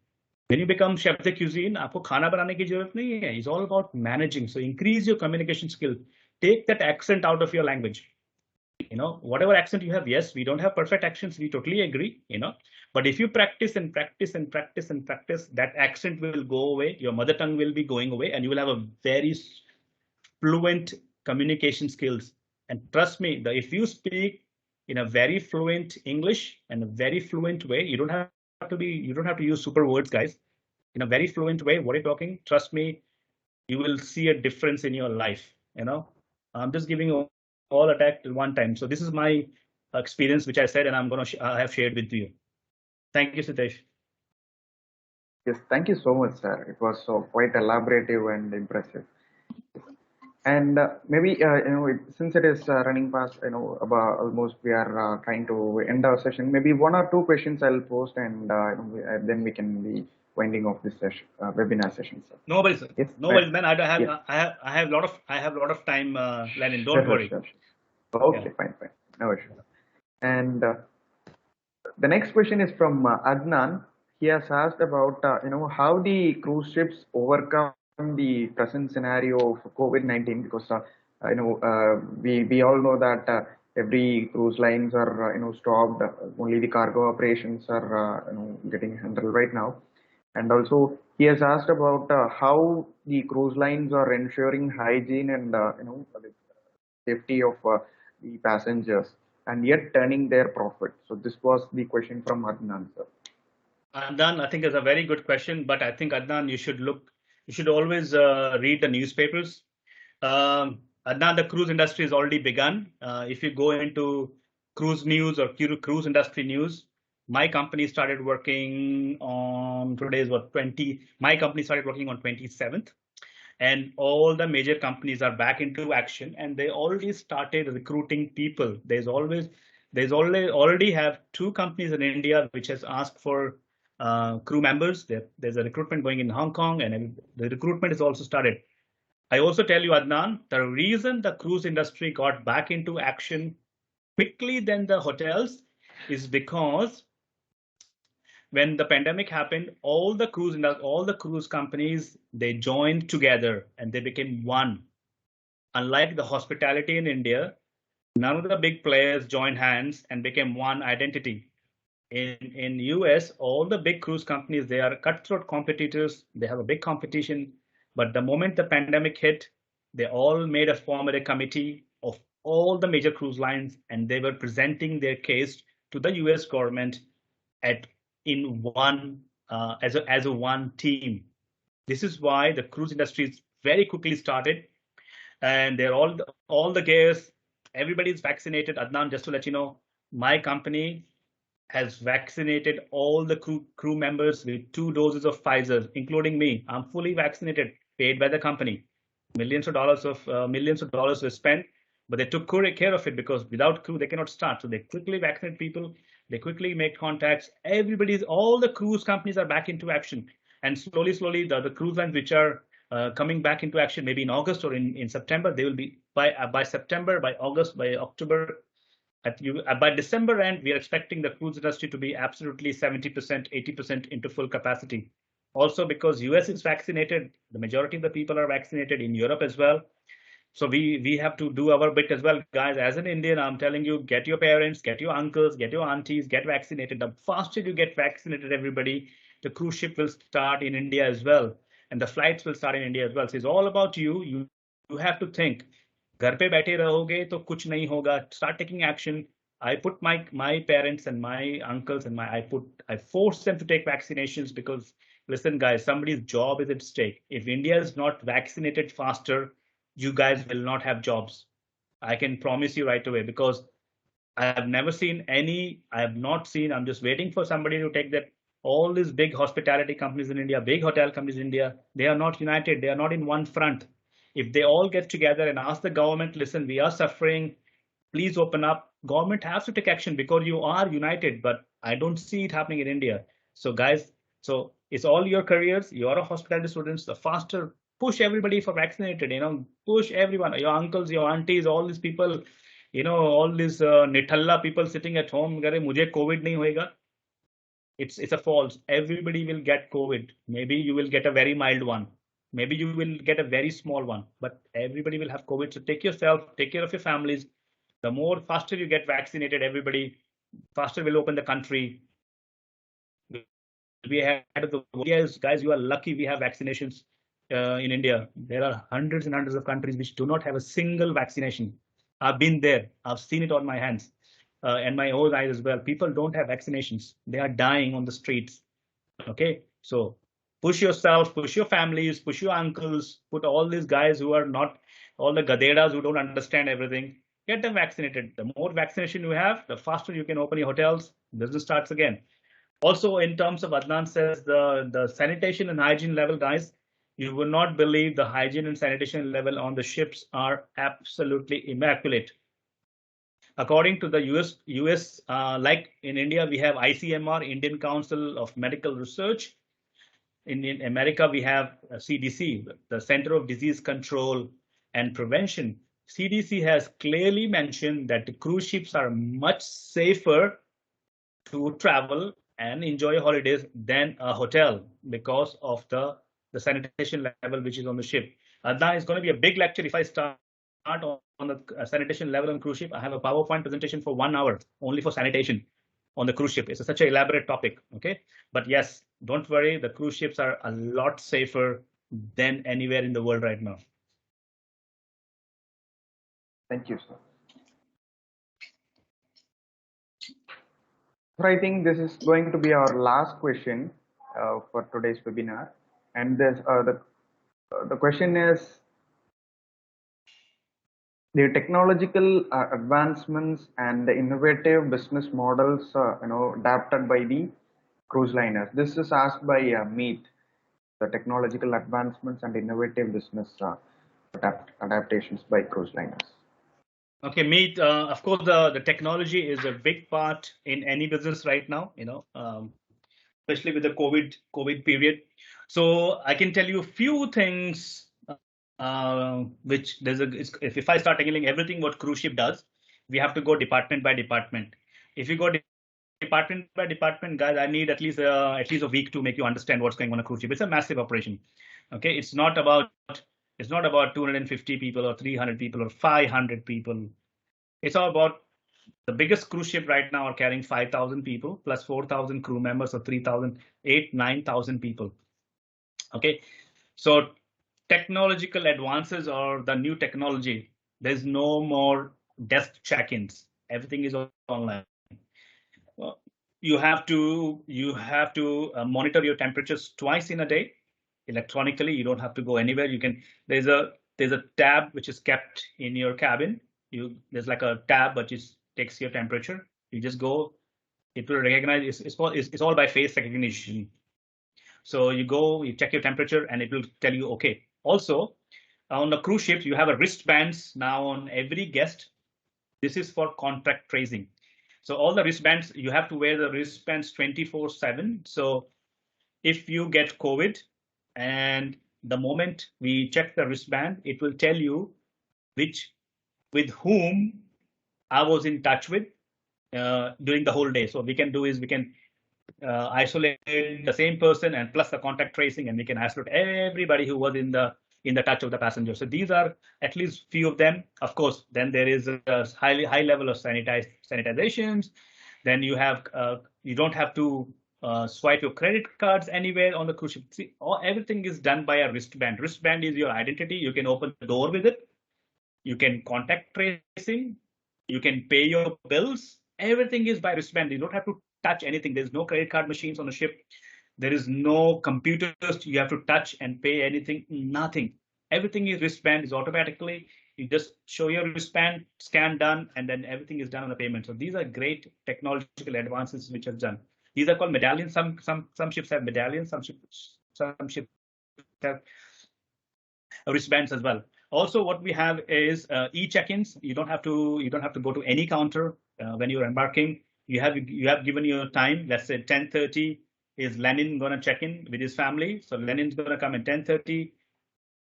When you become chef de cuisine, आपको खाना बनाने की जरूरत नहीं है. It's all about managing. So increase your communication skill. Take that accent out of your language. Whatever accent you have, yes, we don't have perfect accents. We totally agree, but if you practice and practice and practice and practice, that accent will go away. Your mother tongue will be going away and you will have a very fluent communication skills. And trust me, if you speak in a very fluent English and a very fluent way, you don't have to use super words, guys. In a very fluent way, what are you talking? Trust me, you will see a difference in your life. I'm just giving you all attack at one time. So this is my experience, which I said, and I'm going to have shared with you. Thank you, Sitesh. Yes, thank you so much, sir. It was so quite elaborative and impressive. And maybe since it is running past, about almost we are trying to end our session. Maybe one or two questions I'll post, and then we can be winding off this session, webinar session, sir. No worries, sir. Yes, no worries, man. I have a lot of time, Lenin. Don't worry. Sure. Okay, yeah. Fine. No issue. And the next question is from Adnan. He has asked about how the cruise ships overcome the present scenario of COVID-19, because we all know that every cruise lines are stopped. Only the cargo operations are getting handled right now. And also he has asked about how the cruise lines are ensuring hygiene and the safety of the passengers and yet turning their profit. So this was the question from Adnan, sir. Adnan, I think is a very good question, but I think, Adnan, you should always read the newspapers. Adnan, the cruise industry has already begun. If you go into cruise news or cruise industry news, my company started working on, today's what, 20, my company started working on 27th. And all the major companies are back into action, and they already started recruiting people. Already have 2 companies in India which has asked for crew members. There's a recruitment going in Hong Kong, and the recruitment is also started. I also tell you, Adnan, the reason the cruise industry got back into action quickly than the hotels is because when the pandemic happened, all the cruise companies, they joined together and they became one. Unlike the hospitality in India, none of the big players joined hands and became one identity. In US, all the big cruise companies, they are cutthroat competitors. They have a big competition. But the moment the pandemic hit, they all formed a committee of all the major cruise lines, and they were presenting their case to the US government in one as a one team. This is why the cruise industry very quickly started, and they're all the gears. Everybody's vaccinated. Adnan, just to let you know, my company has vaccinated all the crew members with 2 doses of Pfizer, including me. I'm fully vaccinated, paid by the company. Millions of dollars were spent, but they took care of it, because without crew they cannot start. So they quickly vaccinate people. They quickly make contacts. All the cruise companies are back into action, and slowly, the cruise lines which are coming back into action, maybe in August or in September, they will be by September, by August, by October. By December end, we are expecting the cruise industry to be absolutely 70%, 80% into full capacity. Also, because US is vaccinated, the majority of the people are vaccinated in Europe as well. So we have to do our bit as well, guys. As an Indian, I'm telling you, get your parents, get your uncles, get your aunties, get vaccinated. The faster you get vaccinated, everybody, the cruise ship will start in India as well, and the flights will start in India as well. So it's all about you. You have to think. घर पे बैठे रहोगे तो कुछ नहीं होगा. Start taking action. I put my parents and my uncles and I force them to take vaccinations, because listen, guys, somebody's job is at stake. If India is not vaccinated faster, you guys will not have jobs. I can promise you right away, because I have never seen any. I'm just waiting for somebody to take that. All these big hospitality companies in India, big hotel companies in India, they are not united. They are not in one front. If they all get together and ask the government, listen, we are suffering, please open up. Government has to take action, because you are united, but I don't see it happening in India. So guys, so it's all your careers. You're a hospitality students. The faster, push everybody for vaccinated, push everyone, your uncles, your aunties, all these people, all these nithalla people sitting at home, mujhe COVID nahi hoega. It's a false. Everybody will get COVID. Maybe you will get a very mild one. Maybe you will get a very small one, but everybody will have COVID. So take care of your families. The more faster you get vaccinated, everybody, faster will open the country. We ahead of the world. Yes, guys, you are lucky we have vaccinations in India. There are hundreds and hundreds of countries which do not have a single vaccination. I've been there. I've seen it on my hands and my own eyes as well. People don't have vaccinations. They are dying on the streets. Okay, so push yourself, push your families, push your uncles, put all these guys who are not, all the gadedas who don't understand everything, get them vaccinated. The more vaccination you have, the faster you can open your hotels, business starts again. Also, in terms of Adnan says the sanitation and hygiene level, guys, you will not believe the hygiene and sanitation level on the ships are absolutely immaculate. According to the US, like in India, we have ICMR, Indian Council of Medical Research. In America, we have CDC, the Center of Disease Control and Prevention. CDC has clearly mentioned that the cruise ships are much safer to travel and enjoy holidays than a hotel, because of the sanitation level which is on the ship. That is going to be a big lecture if I start on the sanitation level on cruise ship. I have a PowerPoint presentation for 1 hour only for sanitation on the cruise ship. It's such an elaborate topic. Okay, but yes, don't worry, the cruise ships are a lot safer than anywhere in the world right now. Thank you, sir. So I think this is going to be our last question for today's webinar, and the question is, the technological advancements and the innovative business models, adapted by the cruise liners. This is asked by Meet, the technological advancements and innovative business adaptations by cruise liners. Okay, Meet. Of course, the technology is a big part in any business right now. Especially with the COVID period. So I can tell you a few things. Which if I start telling everything what cruise ship does, we have to go department by department. If you go department by department, guys, I need at least a week to make you understand what's going on a cruise ship. It's a massive operation. Okay, it's not about 250 people or 300 people or 500 people. It's all about the biggest cruise ship right now are carrying 5,000 people plus 4,000 crew members, or 3,000, 9,000 people. Okay, so technological advances or the new technology, there's no more desk check-ins. Everything is online. You have to monitor your temperatures twice in a day electronically. You don't have to go anywhere. You can there's a tab which is kept in your cabin. There's like a tab which takes your temperature. You just go. It will recognize. It's all by face recognition. So you go, you check your temperature, and it will tell you okay. Also, on the cruise ships, you have a wristbands now on every guest. This is for contact tracing. So all the wristbands, you have to wear the wristbands 24/7. So if you get COVID, and the moment we check the wristband, it will tell you with whom I was in touch with during the whole day. So we can isolate the same person and plus the contact tracing, and we can isolate everybody who was in the touch of the passenger. So these are at least few of them. Of course, then there is a high level of sanitizations. Then you don't have to swipe your credit cards anywhere on the cruise ship. See, everything is done by a wristband. Wristband is your identity. You can open the door with it. You can contact tracing. You can pay your bills. Everything is by wristband. You don't have to touch anything. There's no credit card machines on the ship. There is no computers you have to touch and pay anything. Nothing. Everything is wristband, is automatically. You just show your wristband, scan done, and then everything is done on the payment. So these are great technological advances which are done. These are called medallions. Some ships have medallions. Some ships have wristbands as well. Also, what we have is e-check-ins. You don't have to go to any counter when you're embarking. You have given your time. Let's say 10:30 is Lenin going to check in with his family. So Lenin's going to come at 10:30.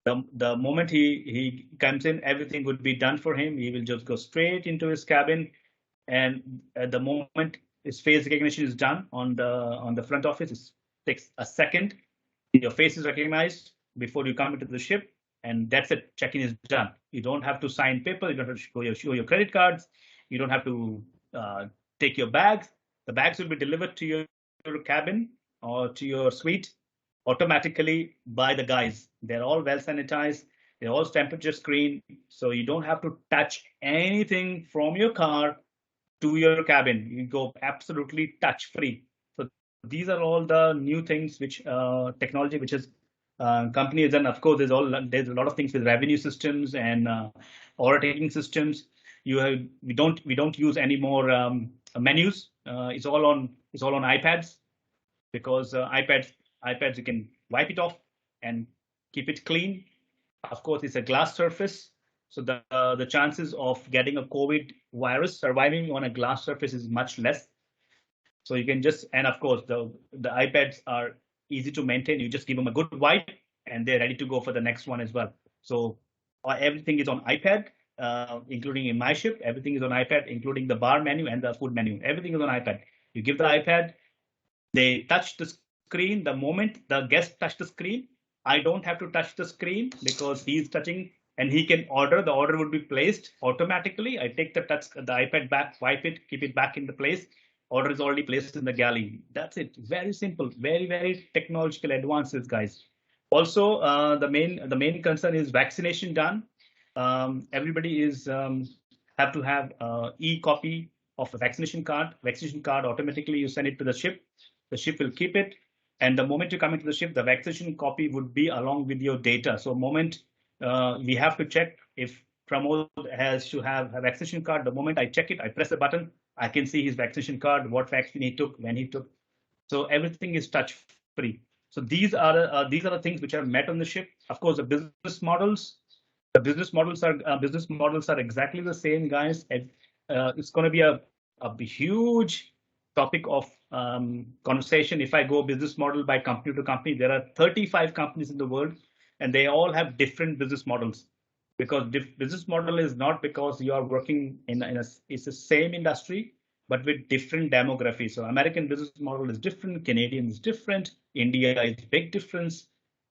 The moment he comes in, everything would be done for him. He will just go straight into his cabin, and at the moment his face recognition is done on the front office, it takes a second. Your face is recognized before you come into the ship, and that's it. Check-in is done. You don't have to sign paper. You don't have to show your credit cards. You don't have to take your bags. The bags will be delivered to your cabin or to your suite automatically by the guys. They're all well sanitized. They're all temperature screened. So you don't have to touch anything from your car to your cabin. You go absolutely touch free. So these are all the new things which technology which is company has done. Of course, there's a lot of things with revenue systems and order taking systems. We don't use any more menus. It's all on iPads, because iPads you can wipe it off and keep it clean. Of course, it's a glass surface, so the chances of getting a COVID virus surviving on a glass surface is much less. So you can just, and of course the iPads are easy to maintain. You just give them a good wipe and they're ready to go for the next one as well. So everything is on iPad, including in my ship. Everything is on iPad, including the bar menu and the food menu. Everything is on iPad. You give the iPad, they touch the screen. The moment the guest touch the screen, I don't have to touch the screen because he's touching and he can order. The order would be placed automatically. I take the iPad back, wipe it, keep it back in the place. Order is already placed in the galley. That's it. Very simple. Very, very technological advances, guys. Also, the main concern is vaccination done. Everybody is have to have e-copy of a vaccination card. Vaccination card automatically you send it to the ship. The ship will keep it. And the moment you come into the ship, the vaccination copy would be along with your data. So moment we have to check if Pramod has to have a vaccination card. The moment I check it, I press the button, I can see his vaccination card, what vaccine he took, when he took. So everything is touch free. So these are the things which are met on the ship. Of course, the business models are exactly the same, guys. It's going to be a huge topic of conversation. If I go business model by company to company, there are 35 companies in the world, and they all have different business models. Because business model is not because you are working it's the same industry, but with different demographics. So American business model is different, Canadian is different, India is big difference.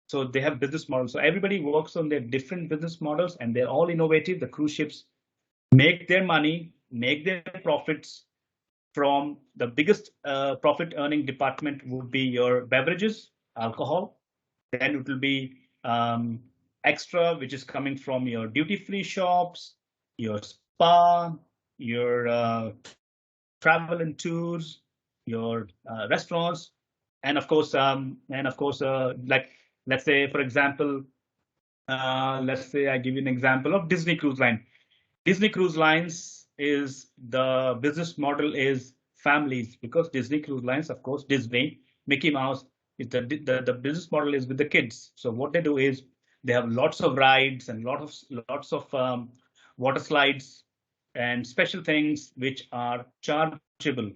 So they have business models. So everybody works on their different business models, and they're all innovative. The cruise ships make their money, make their profits from the biggest profit earning department would be your beverages, alcohol. Then it will be extra, which is coming from your duty free shops, your spa, your travel and tours, your restaurants, and of course, like let's say, for example, let's say I give you an example of Disney Cruise Line. Disney Cruise Lines is the business model is families, because Disney Cruise Lines, of course, Disney, Mickey Mouse, is the business model is with the kids. So what they do is they have lots of rides and lots of water slides and special things which are chargeable.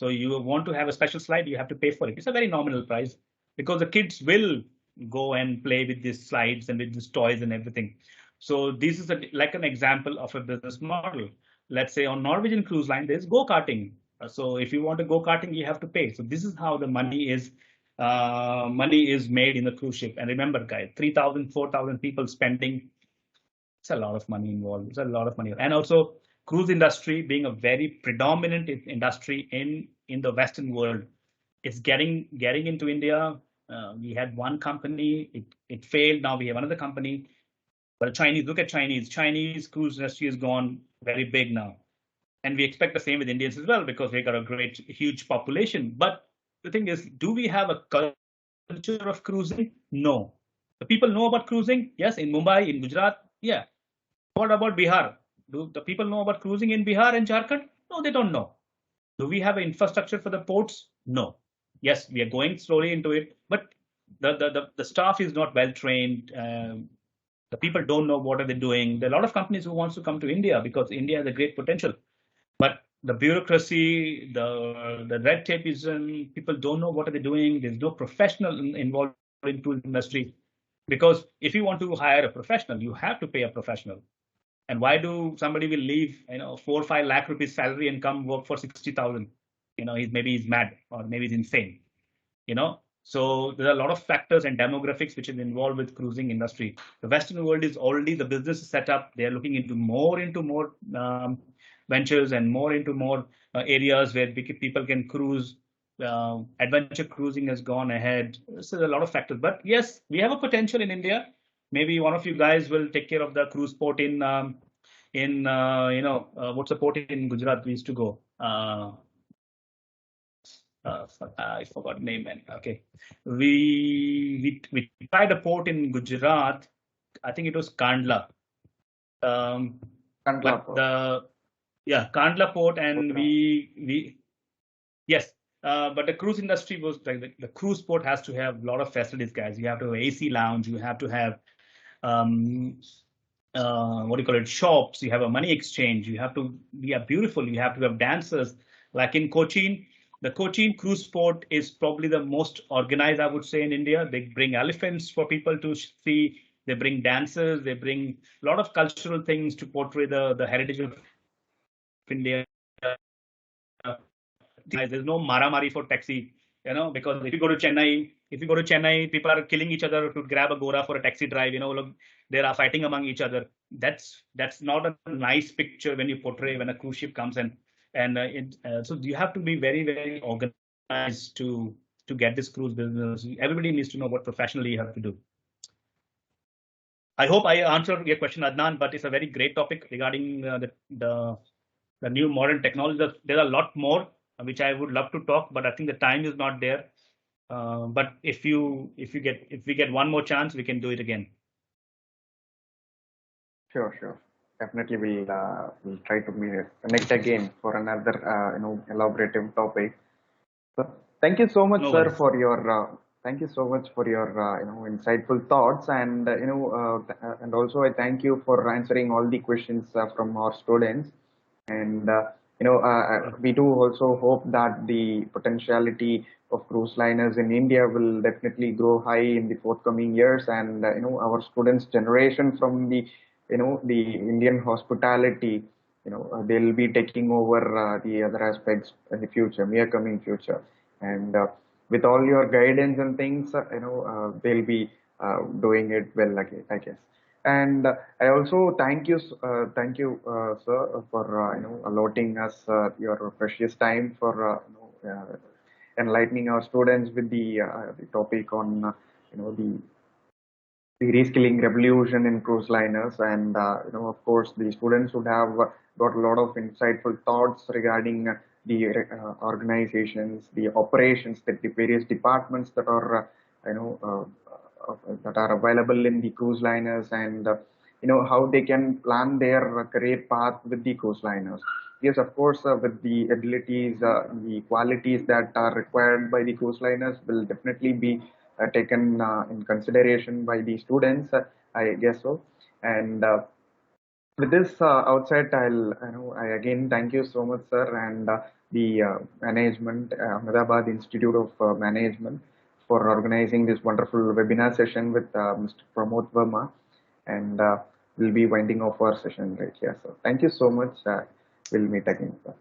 So you want to have a special slide, you have to pay for it. It's a very nominal price because the kids will go and play with these slides and with these toys and everything. So this is like an example of a business model. Let's say on Norwegian Cruise Line, there's go-karting. So if you want to go-karting, you have to pay. So this is how the money is made in the cruise ship. And remember, guys, 3,000, 4,000 people spending. It's a lot of money involved. It's a lot of money. And also cruise industry being a very predominant industry in the Western world, it's getting into India. We had one company, it failed. Now we have another company. But Chinese, look at Chinese cruise industry has gone very big now. And we expect the same with Indians as well, because we got a great, huge population. But the thing is, do we have a culture of cruising? No. The people know about cruising? Yes, in Mumbai, in Gujarat, yeah. What about Bihar? Do the people know about cruising in Bihar and Jharkhand? No, they don't know. Do we have an infrastructure for the ports? No. Yes, we are going slowly into it, but the staff is not well trained. The people don't know what are they doing. There are a lot of companies who wants to come to India because India has a great potential, but the bureaucracy, the red tape is, people don't know what are they doing. There's no professional involved in tool industry, because if you want to hire a professional, you have to pay a professional. And why do somebody will leave, 4 or 5 lakh rupees salary and come work for 60,000? He's mad, or maybe he's insane. So there are a lot of factors and demographics which is involved with cruising industry. The Western world is already, the business is set up. They are looking into more ventures and more into more areas where people can cruise. Adventure cruising has gone ahead. So there are a lot of factors. But yes, we have a potential in India. Maybe one of you guys will take care of the cruise port in what's the port in Gujarat we used to go? I forgot the name, man. Okay, we tried a port in Gujarat. I think it was Kandla. Kandla Port. Kandla Port, and Okay. yes. But the cruise industry was like the cruise port has to have a lot of facilities, guys. You have to have AC lounge. You have to have what do you call it? Shops. You have a money exchange. You have to be beautiful. You have to have dancers. Like in Cochin, the Cochin cruise port is probably the most organized, I would say, in India. They bring elephants for people to see. They bring dancers. They bring a lot of cultural things to portray the heritage of India. There's no maramari for taxi, because if you go to Chennai, people are killing each other to grab a gora for a taxi drive. Look, they are fighting among each other. That's not a nice picture when you portray when a cruise ship comes in. And so you have to be very, very organized to get this cruise business. Everybody needs to know what professionally you have to do. I hope I answered your question, Adnan, but it's a very great topic regarding the new modern technology. There are a lot more which I would love to talk, but I think the time is not there. But if we get one more chance, we can do it again. Sure. Definitely, we'll try to connect again for another elaborative topic. So thank you so much, No sir, worries. for your thank you so much for your insightful thoughts, and and also I thank you for answering all the questions from our students. And we do also hope that the potentiality of cruise liners in India will definitely grow high in the forthcoming years, and our students' generation from the Indian hospitality, they'll be taking over the other aspects in the future, near coming future, and with all your guidance and things, they'll be doing it well, I guess. And I also thank you, sir, for allotting us your precious time for enlightening our students with the topic on the the reskilling revolution in cruise liners, and of course, the students would have got a lot of insightful thoughts regarding the organizations, the operations, that the various departments that are that are available in the cruise liners, and how they can plan their career path with the cruise liners. Yes, of course, with the abilities, the qualities that are required by the cruise liners will definitely be taken in consideration by the students. I guess so. And with this outset, I again thank you so much, sir, and the management, Ahmedabad Institute of Management, for organizing this wonderful webinar session with Mr. Pramod Verma. And we'll be winding off our session right here. So thank you so much. We'll meet again, sir.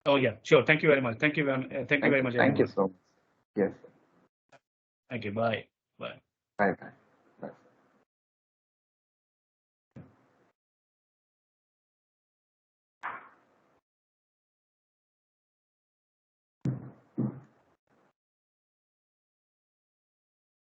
Oh yeah, sure. Thank you very much. Thank you very much, Thank you everyone. so much. Yes. Thank you. Bye. Bye. Bye bye.